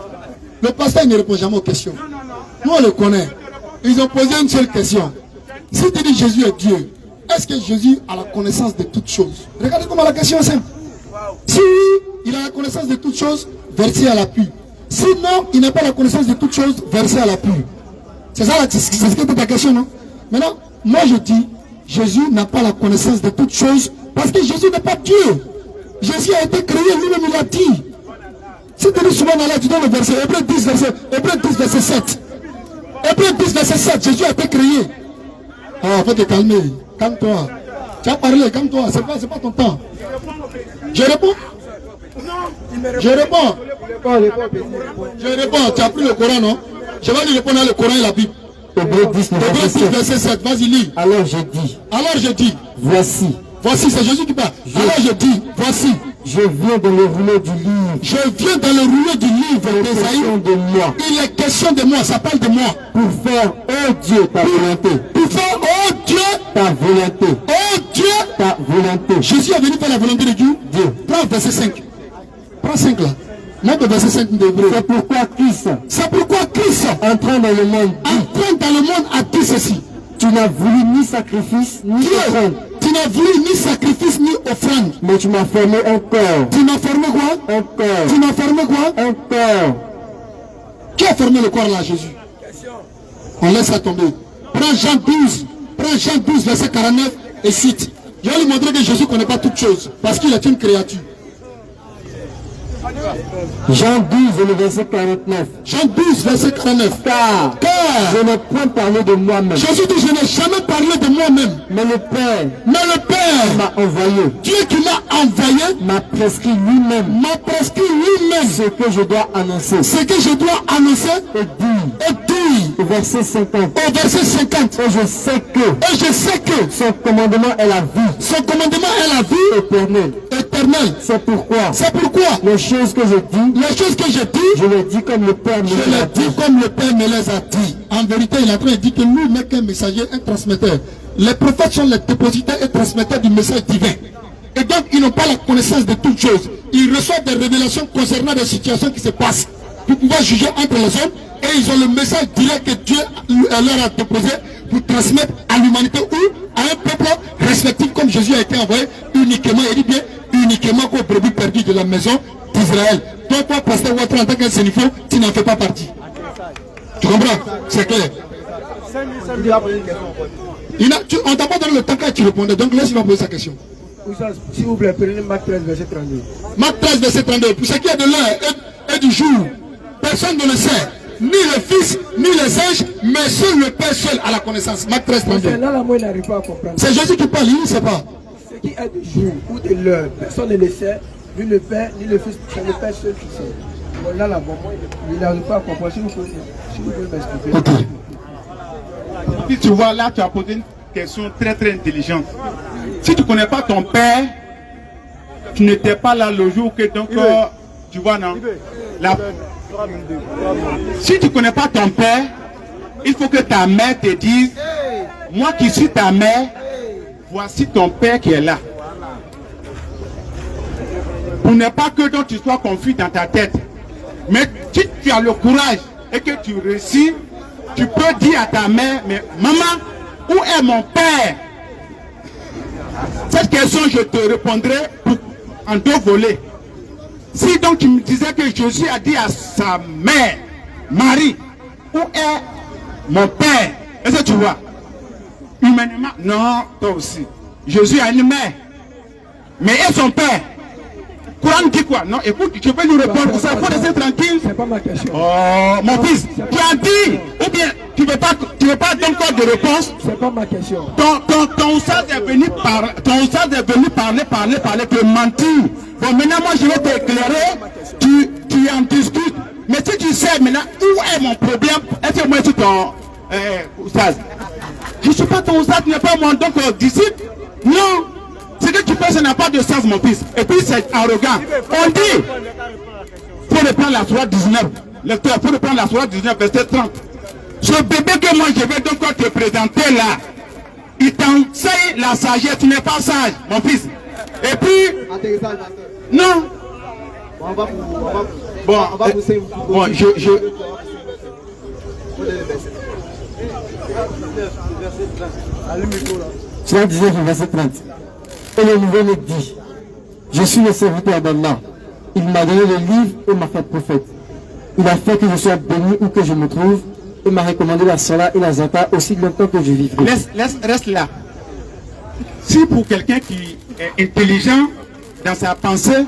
Le pasteur il ne répond jamais aux questions. Nous on le connaît. Ils ont posé une seule question. Si tu dis Jésus est Dieu, est-ce que Jésus a la connaissance de toutes choses? Regardez comment la question est simple. Si il a la connaissance de toutes choses, verset à l'appui. Sinon, il n'a pas la connaissance de toutes choses, verset à l'appui. C'est ça, c'est ce qui était ta question, non? Maintenant, moi je dis, Jésus n'a pas la connaissance de toutes choses parce que Jésus n'est pas Dieu. Jésus a été créé, lui-même il a dit. Si tu dis souvent dans la, tu donnes le verset, Hébreux 10, verset 7. Hébreux 10, verset 7, Jésus a été créé. Ah, faut te calmer. Calme-toi. Tu as parlé, calme-toi. C'est pas ton temps. Je réponds? Je réponds. Je réponds. Tu as pris le Coran, non? Je vais lui répondre à le Coran et la Bible. Hébreux 10, verset 7. Vas-y, lis. Alors je dis. Voici. Voici, c'est Jésus qui parle. Alors je dis, voici. Je viens dans le rouleau du livre. Je viens dans le rouleau du livre d'Ésaïe. De moi. Il est question de moi, ça parle de moi. Pour faire, oh Dieu, ta volonté. Pour faire, oh Dieu, ta volonté. Oh Dieu, ta volonté. Jésus est venu faire la volonté de Dieu. Prends verset 5. Prends 5 là. Montre le verset 5 d'Hébreux. C'est pourquoi Christ. C'est pourquoi Christ. Entrant dans le monde. Entrant dans le monde a dit ceci. Tu n'as voulu ni sacrifice, ni offrande. Tu n'as voulu ni sacrifice, ni offrande. Mais tu m'as formé un corps. Tu m'as formé quoi? Un corps. Tu m'as formé quoi? Un corps. Qui a formé le corps là, Jésus? On laisse ça tomber. Prends Jean 12. Prends Jean 12, verset 49 et cite. Je vais lui montrer que Jésus ne connaît pas toutes choses. Parce qu'il est une créature. Jean 12, le verset 49. Jean 12, verset 49. Car je n'ai point parlé de moi-même. Jésus dit, je n'ai jamais parlé de moi-même. Mais le Père m'a envoyé. Dieu qui m'a envoyé m'a prescrit lui-même. Ce que je dois annoncer. Ce que je dois annoncer et dire. Au verset 50. Au verset 50. Et je sais que son commandement est la vie. Son commandement est la vie éternelle. C'est pourquoi les choses que je dis, je les dis comme le Père me les a dit. En vérité, il est en train de dire que nous n'est qu'un messager, un transmetteur. Les prophètes sont les dépositaires et transmetteurs du message divin. Et donc, ils n'ont pas la connaissance de toutes choses. Ils reçoivent des révélations concernant des situations qui se passent pour pouvoir juger entre les hommes. Et ils ont le message direct que Dieu leur a déposé pour transmettre à l'humanité ou à un peuple respectif comme Jésus a été envoyé uniquement, il dit bien, uniquement qu'aux brebis perdues de la maison d'Israël. Donc toi, pasteur Ouattara, en tant qu'un sénifo, tu n'en fais pas partie. Tu comprends? C'est clair. On t'a pas donné le temps quand tu répondais, donc laisse-lui poser sa question. S'il vous plaît, prenez Marc 13, verset 32. Marc 13, verset 32. Pour ce qui est de l'heure et du jour, personne ne le sait. Ni le Fils, ni les anges, mais seul le Père seul a la connaissance. Marc 13, 32. C'est Jésus qui parle, il ne sait pas. Ce qui est du jour ou de l'heure, personne ne le sait, ni le Père, ni le Fils, c'est le Père seul qui sait. Bon, là, moi, il n'arrive pas à comprendre. Si vous pouvez m'expliquer. Ok. Si tu vois, là, tu as posé une question très très intelligente. Si tu ne connais pas ton Père, tu n'étais pas là le jour que donc, tu vois, non? Si tu ne connais pas ton Père, il faut que ta mère te dise, moi qui suis ta mère, voici ton Père qui est là. Pour ne pas que donc tu sois confus dans ta tête. Mais si tu as le courage et que tu réussis, tu peux dire à ta mère, mais maman, où est mon Père? Cette question, je te répondrai en deux volets. Si donc tu me disais que Jésus a dit à sa mère, Marie, où est mon Père? Est-ce que tu vois? Humainement, non, toi aussi. Jésus a une mère. Mais est son Père? Coran dit quoi? Non, écoute, je vais lui répondre. Ça faut rester tranquille. C'est pas ma question. Oh, mon fils, tu as dit, ou bien tu veux pas donc de réponse? C'est pas ma question. Ton oustaz est venu parler, te mentir. Bon, maintenant, moi, je vais t'éclairer. Tu en discutes. Mais si tu sais maintenant où est mon problème, est-ce que moi, je suis ton oustaz? Je ne suis pas ton oustaz, tu n'es pas mon donc disciple. Non. Ce que tu fais, ça n'a pas de sens, mon fils. Et puis, c'est arrogant. On dit, il faut reprendre la sourate 19. Lecteur, il faut reprendre la sourate 19, verset 30. Ce bébé que moi, je vais donc te présenter là, il t'enseigne la sagesse. Tu n'es pas sage, mon fils. Et puis, non. Bon, Jean 19, verset 30. Et le nouveau me dit, je suis le serviteur d'Allah. Il m'a donné le livre et m'a fait prophète. Il a fait que je sois béni où que je me trouve et m'a recommandé la Salah et la Zaka aussi longtemps que je vivrai. Reste là. Si pour quelqu'un qui est intelligent dans sa pensée,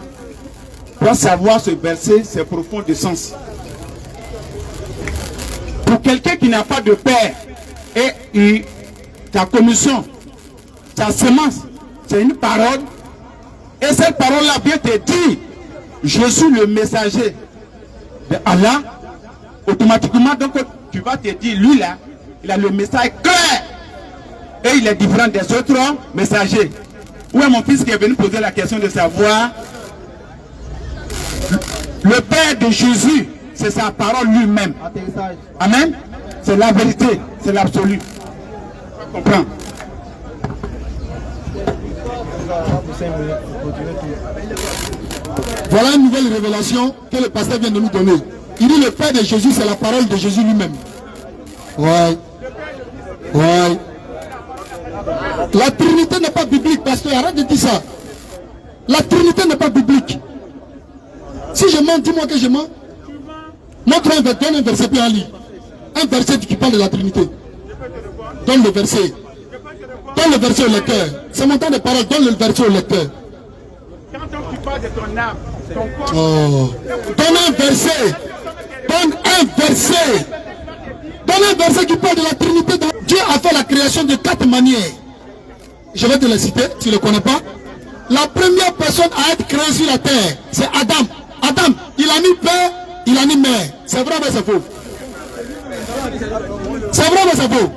doit savoir ce verset, c'est profond de sens. Pour quelqu'un qui n'a pas de père et ta commission, ta semence, c'est une parole. Et cette parole-là vient te dire, je suis le messager de Allah. Automatiquement, donc, tu vas te dire, lui là, il a le message clair. Et il est différent des autres messagers. Où est mon fils qui est venu poser la question de savoir? Le Père de Jésus, c'est sa parole lui-même. Amen. C'est la vérité, c'est l'absolu. Tu comprends? Voilà une nouvelle révélation que le pasteur vient de nous donner. Il dit le Père de Jésus, c'est la parole de Jésus lui-même. Ouais. Ouais. La Trinité n'est pas biblique, pasteur. Arrête de dire ça. La Trinité n'est pas biblique. Si je mens, dis-moi que je mens. Montre donne un verset bien en lit. Un verset qui parle de la Trinité. Donne le verset. Donne le verset au lecteur. C'est mon temps de parole. Donne le verset au lecteur. Quand tu parles de ton âme, Oh. Donne un verset. Donne un verset. Donne un verset qui parle de la Trinité. Dieu a fait la création de 4 manières. Je vais te le citer, tu ne le connais pas. La première personne à être créée sur la terre, c'est Adam. Adam, il a ni père, il a ni mère. C'est vrai mais c'est faux? C'est vrai mais c'est faux?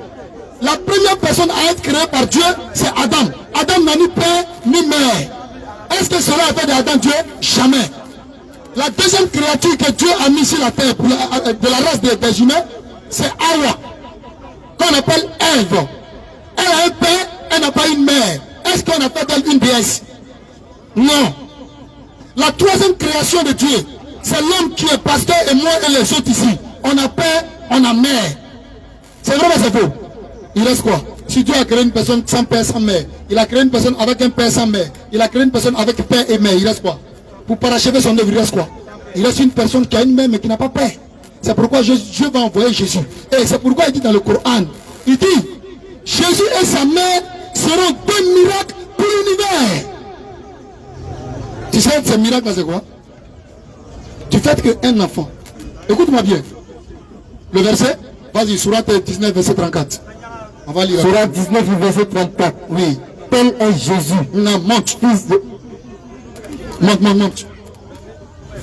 La première personne à être créée par Dieu, c'est Adam. Adam n'a ni père, ni mère. Est-ce que cela a fait d'Adam Dieu? Jamais. La deuxième créature que Dieu a mise sur la terre pour de la race des humains, c'est Hawa, qu'on appelle Ève. Elle a un père, elle n'a pas une mère. Est-ce qu'on a fait d'elle une déesse? Non. La troisième création de Dieu, c'est l'homme qui est pasteur et moi et les autres ici. On a père, on a mère. C'est vrai ou c'est faux? Il reste quoi? Si Dieu a créé une personne sans père, sans mère, il a créé une personne avec un père sans mère, il a créé une personne avec père et mère, il reste quoi? Pour parachever son œuvre, il reste quoi? Il reste une personne qui a une mère mais qui n'a pas père. C'est pourquoi Dieu va envoyer Jésus. Et c'est pourquoi il dit dans le Coran, il dit, Jésus et sa mère seront 2 miracles pour l'univers. Tu sais, ces miracles, c'est quoi? Du fait qu'un enfant, écoute-moi bien, le verset, vas-y, Sourate 19, verset 34. On va lire. Sourate 19, verset 34. Oui. Tel est Jésus. Non, monte, fils de... Monte.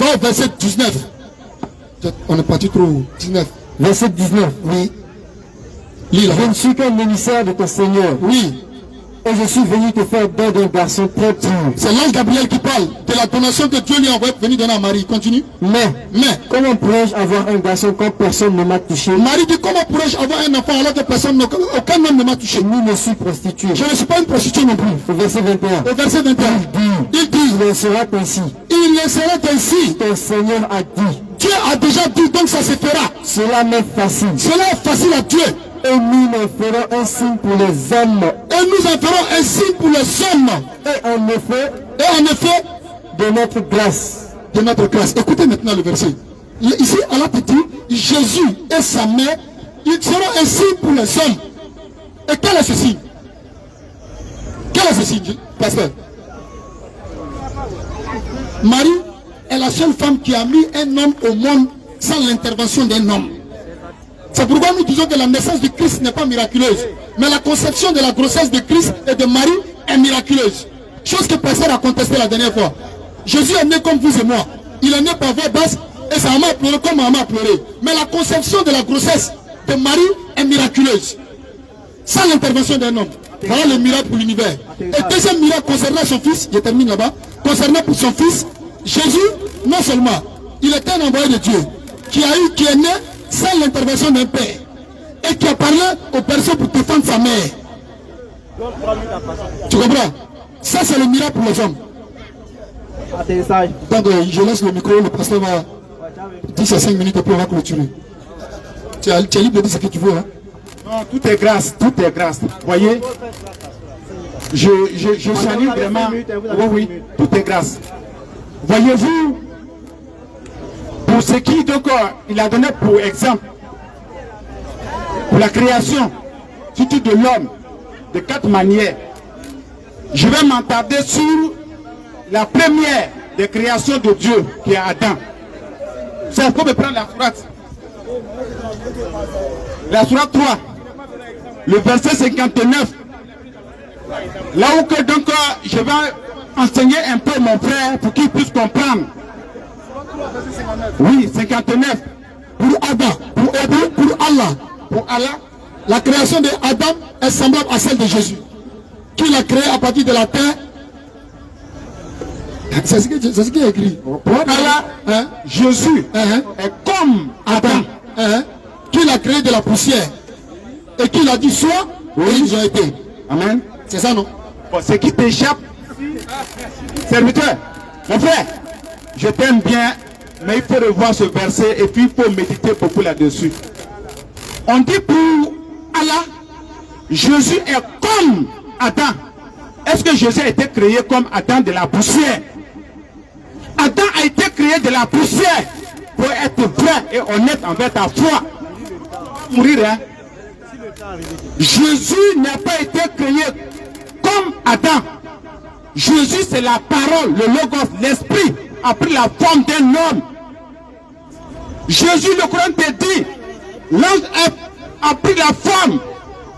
Va au verset 19. On est parti trop haut. 19. Verset 19. Oui. Lis là. Je ne suis qu'un émissaire de ton Seigneur. Oui. Et je suis venu te faire don d'un garçon très pur. C'est l'ange Gabriel qui parle de la donation que Dieu lui a envoyée venir donner à Marie. Continue. Mais comment pourrais-je avoir un garçon quand personne ne m'a touché? Marie dit, comment pourrais-je avoir un enfant alors que personne, aucun homme ne m'a touché? Ni ne suis prostituée. Je ne suis pas une prostituée non plus. Au verset 21. Au verset 21. Il dit, il en sera ainsi. Il en sera ainsi. Ton Seigneur a dit. Dieu a déjà dit, donc ça se fera. Cela m'est facile. Cela est facile à Dieu. Et nous en ferons un signe pour les hommes. Et nous en ferons un signe pour les hommes. Et en effet, de notre grâce. De notre grâce. Écoutez maintenant le verset. Ici, Allah te dit, Jésus et sa mère, ils seront un signe pour les hommes. Et quel est ce signe? Quel est ce signe, pasteur? Marie est la seule femme qui a mis un homme au monde sans l'intervention d'un homme. C'est pourquoi nous disons que la naissance de Christ n'est pas miraculeuse. Mais la conception de la grossesse de Christ et de Marie est miraculeuse. Chose que personne a contesté la dernière fois. Jésus est né comme vous et moi. Il est né par voie basse et sa maman a pleuré comme ma maman a pleuré. Mais la conception de la grossesse de Marie est miraculeuse. Sans l'intervention d'un homme. Voilà le miracle pour l'univers. Et deuxième miracle concernant son fils, je termine là-bas, concernant pour son fils, Jésus, non seulement, il est un envoyé de Dieu, qui est né sans l'intervention d'un père, et qui a parlé aux personnes pour défendre sa mère. Tu comprends? Ça c'est le miracle pour les hommes. Donc je laisse le micro, le pasteur va 10 à 5 minutes et puis on va clôturer. Tu es libre de dire ce que tu veux. Hein? Non, tout est grâce, tout est grâce. Voyez, je salue vraiment. Oui, tout est grâce. Voyez-vous, pour ce qui, donc, il a donné pour exemple, pour la création, surtout de l'homme, de 4 manières. Je vais m'attarder sur la première des créations de Dieu, qui est Adam. Ça, il faut me prendre la sourate. La sourate 3, le verset 59. Là où que donc je vais enseigner un peu mon frère pour qu'il puisse comprendre. Oui, 59. Pour Adam, pour Allah, la création de Adam est semblable à celle de Jésus, qui l'a créé à partir de la terre. C'est ce qui est écrit. Pour Allah, Jésus est comme Adam, qui l'a créé de la poussière et qui l'a dit soit, et ils ont été. Amen. C'est ça, non? Bon, ce qui t'échappe, serviteur, mon frère, je t'aime bien, mais il faut revoir ce verset et puis il faut méditer beaucoup là-dessus. On dit pour Allah, Jésus est comme Adam. Est-ce que Jésus a été créé comme Adam de la poussière? Adam a été créé de la poussière pour être vrai et honnête envers ta foi. Mourir, hein? Jésus n'a pas été créé comme Adam. Jésus, c'est la parole, le logos, l'esprit a pris la forme d'un homme. Jésus, le Coran te dit, l'ange a pris la forme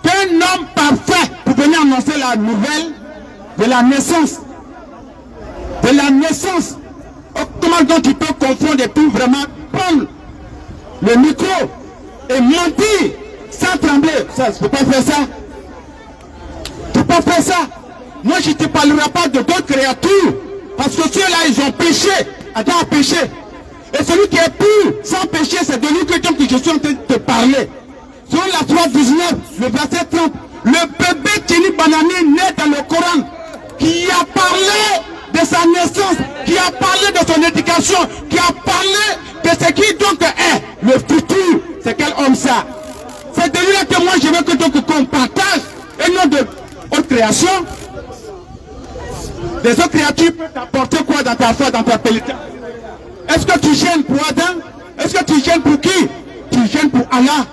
d'un homme parfait pour venir annoncer la nouvelle de la naissance. De la naissance. Oh, comment donc tu peux confondre et tout vraiment prendre le micro et mentir sans trembler? Ça, tu ne peux pas faire ça. Tu ne peux pas faire ça. Moi, je ne te parlerai pas de d'autres créatures. Parce que ceux-là, ils ont péché. Adam a péché. Et celui qui est pur, sans péché, c'est de lui que je suis en train de te parler. Selon la 3:19, le verset 30, le bébé Tini Banani né dans le Coran, qui a parlé de sa naissance, qui a parlé de son éducation, qui a parlé de ce qui donc est le futur. C'est quel homme ça? C'est de lui que moi je veux que donc qu'on partage, et non de autres créations. Les autres créatures peuvent t'apporter quoi dans ta foi, dans ta pénitence? Est-ce que tu gênes pour Adam? Est-ce que tu gênes pour qui? Tu gênes pour Allah.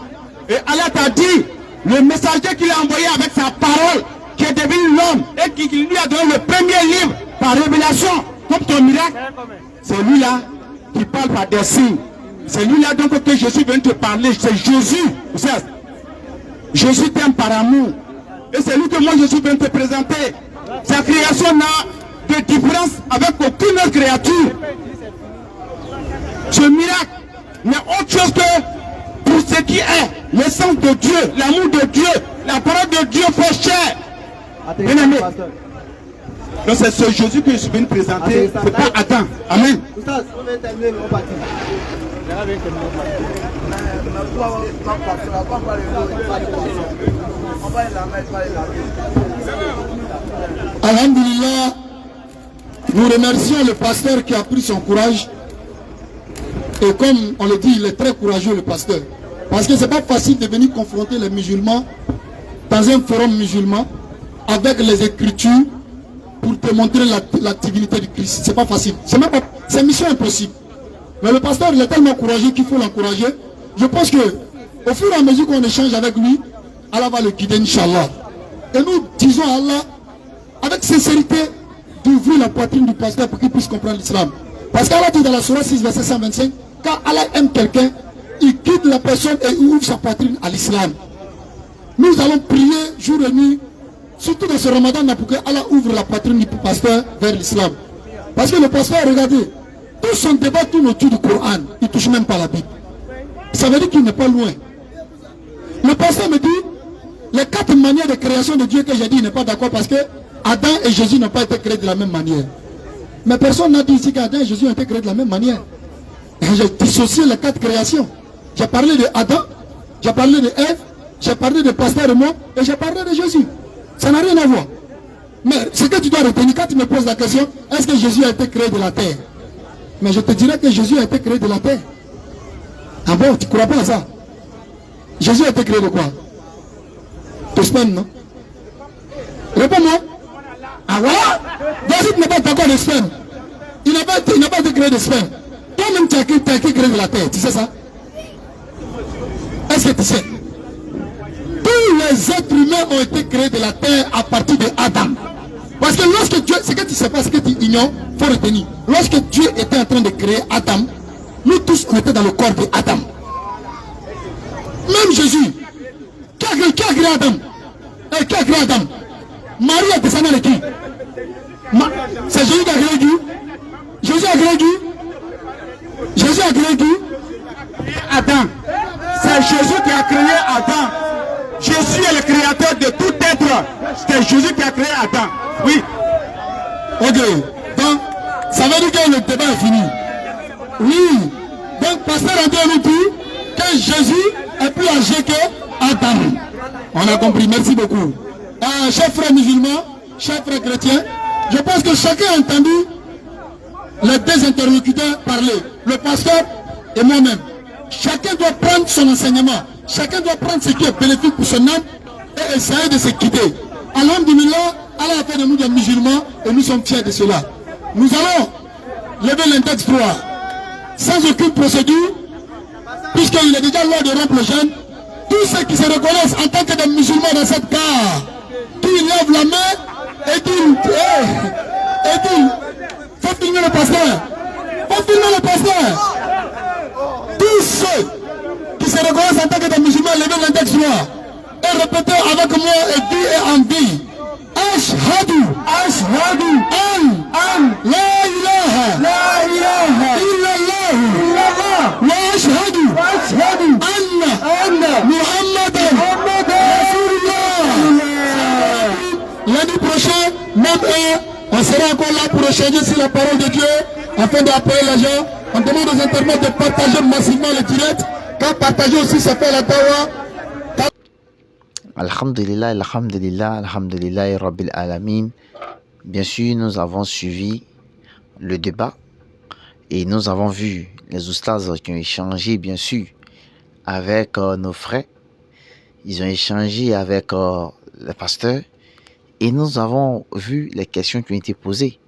Et Allah t'a dit, le messager qu'il a envoyé avec sa parole, qui est devenu l'homme, et qui lui a donné le premier livre par révélation, comme ton miracle, c'est lui-là qui parle par des signes. C'est lui-là donc que je suis venu te parler, c'est Jésus. Jésus t'aime par amour. Et c'est lui que moi je suis venu te présenter. Sa création n'a de différence avec aucune autre créature. Ce miracle n'est autre chose que pour ce qui est l'essence de Dieu, l'amour de Dieu, la parole de Dieu fait chair. Bien aimé. Donc c'est ce Jésus que je suis venu présenter, c'est pas Adam. Amen. Alhamdulillah, nous remercions le pasteur qui a pris son courage. Et comme on le dit, il est très courageux le pasteur. Parce que c'est pas facile de venir confronter les musulmans dans un forum musulman avec les écritures pour te montrer la divinité du Christ. C'est pas facile. C'est mission impossible. Mais le pasteur, il est tellement courageux qu'il faut l'encourager. Je pense que au fur et à mesure qu'on échange avec lui, Allah va le guider, Inch'Allah. Et nous disons à Allah, avec sincérité, d'ouvrir la poitrine du pasteur pour qu'il puisse comprendre l'islam. Parce qu'Allah dit dans la Sourate 6, verset 125, quand Allah aime quelqu'un, il guide la personne et il ouvre sa poitrine à l'islam. Nous allons prier jour et nuit, surtout dans ce Ramadan, pour que Allah ouvre la poitrine du pasteur vers l'islam. Parce que le pasteur, regardez, tout son débat tourne autour du Coran, il ne touche même pas la Bible. Ça veut dire qu'il n'est pas loin. Le pasteur me dit, les 4 manières de création de Dieu que j'ai dit, il n'est pas d'accord parce que Adam et Jésus n'ont pas été créés de la même manière. Mais personne n'a dit ici qu'Adam et Jésus ont été créés de la même manière. J'ai dissocié les 4 créations. J'ai parlé de Adam, j'ai parlé de Ève, j'ai parlé de pasteur et moi, et j'ai parlé de Jésus. Ça n'a rien à voir. Mais ce que tu dois retenir, quand tu me poses la question, est-ce que Jésus a été créé de la terre? Mais je te dirais que Jésus a été créé de la terre. Ah bon, tu ne crois pas à ça? Jésus a été créé de quoi? De sperme, non? Réponds-moi. Ah voilà? Vas-y, tu n'es pas d'accord de sperme. Il n'a pas été créé de sperme. Toi-même, tu as été créé de la terre. Tu sais ça? Est-ce que tu sais? Tous les êtres humains ont été créés de la terre à partir de Adam. Parce que lorsque Dieu, ce que tu ne sais pas, ce que tu ignores, il faut retenir. Lorsque Dieu était en train de créer Adam, nous tous on était dans le corps de Adam. Même Jésus, qui a créé Adam? Qui a créé Adam? Marie est descendue de qui? C'est Jésus qui a créé Dieu. Jésus a créé Dieu. Jésus a créé Dieu. Adam. C'est Jésus qui a créé Adam. Jésus est le créateur de tout être. C'est Jésus qui a créé Adam. Oui. Ok. Donc, ça veut dire que le débat est fini. Oui. Donc, pasteur André nous dit que Jésus est plus âgé que Adam. On a compris. Merci beaucoup. Chers frères musulmans, chers frères chrétiens, je pense que chacun a entendu les 2 interlocuteurs parler. Le pasteur et moi-même. Chacun doit prendre son enseignement. Chacun doit prendre ce qui est bénéfique pour son âme et essayer de se quitter. Alhamdulillah, Allah a fait de nous des musulmans et nous sommes fiers de cela. Nous allons lever l'index 3 sans aucune procédure, puisqu'il est déjà l'heure de rompre le jeûne. Tous ceux qui se reconnaissent en tant que des musulmans dans cette gare, qui lèvent la main et disent, faut filmer le pasteur. le pasteur. Tous ceux qui se reconnaissent en tant que des musulmans, levez l'index droit et répétez avec moi et dit en vie. Ashhadu an la ilaha illallah wa ashhadu anna Muhammadan Rasulullah. L'année prochaine, même on sera encore là pour échanger sur la parole de Dieu afin d'appeler les gens. On demande aux internautes de partager massivement le direct. Quand partager aussi, ça fait la dawa. Alhamdulillah, alhamdulillah, alhamdulillah, rabbil alamin. Bien sûr, nous avons suivi le débat et nous avons vu les oustas qui ont échangé, bien sûr, avec nos frères. Ils ont échangé avec le pasteur et nous avons vu les questions qui ont été posées.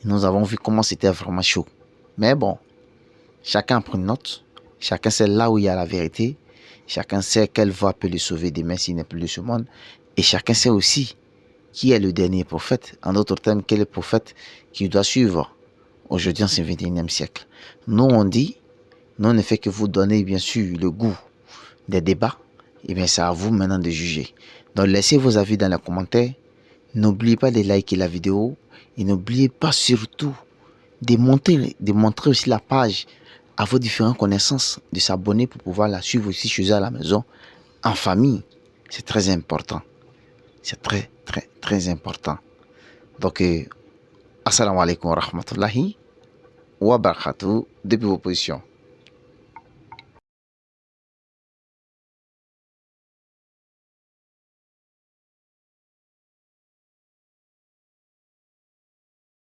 Nous avons vu comment c'était vraiment chaud. Mais bon, chacun prend une note. Chacun sait là où il y a la vérité. Chacun sait quelle voie peut le sauver demain s'il n'est plus de ce monde. Et chacun sait aussi qui est le dernier prophète. En d'autres termes, quel est le prophète qui doit suivre aujourd'hui en ce 21e siècle. Nous, on dit, nous, on ne fait que vous donner, bien sûr, le goût des débats. Et bien, c'est à vous maintenant de juger. Donc, laissez vos avis dans les commentaires. N'oubliez pas de liker la vidéo. Et n'oubliez pas surtout de montrer aussi la page à vos différentes connaissances, de s'abonner pour pouvoir la suivre aussi chez eux à la maison, en famille. C'est très important. C'est très, très, très important. Donc, assalamu alaikum wa rahmatullahi wa barakatuh depuis vos positions.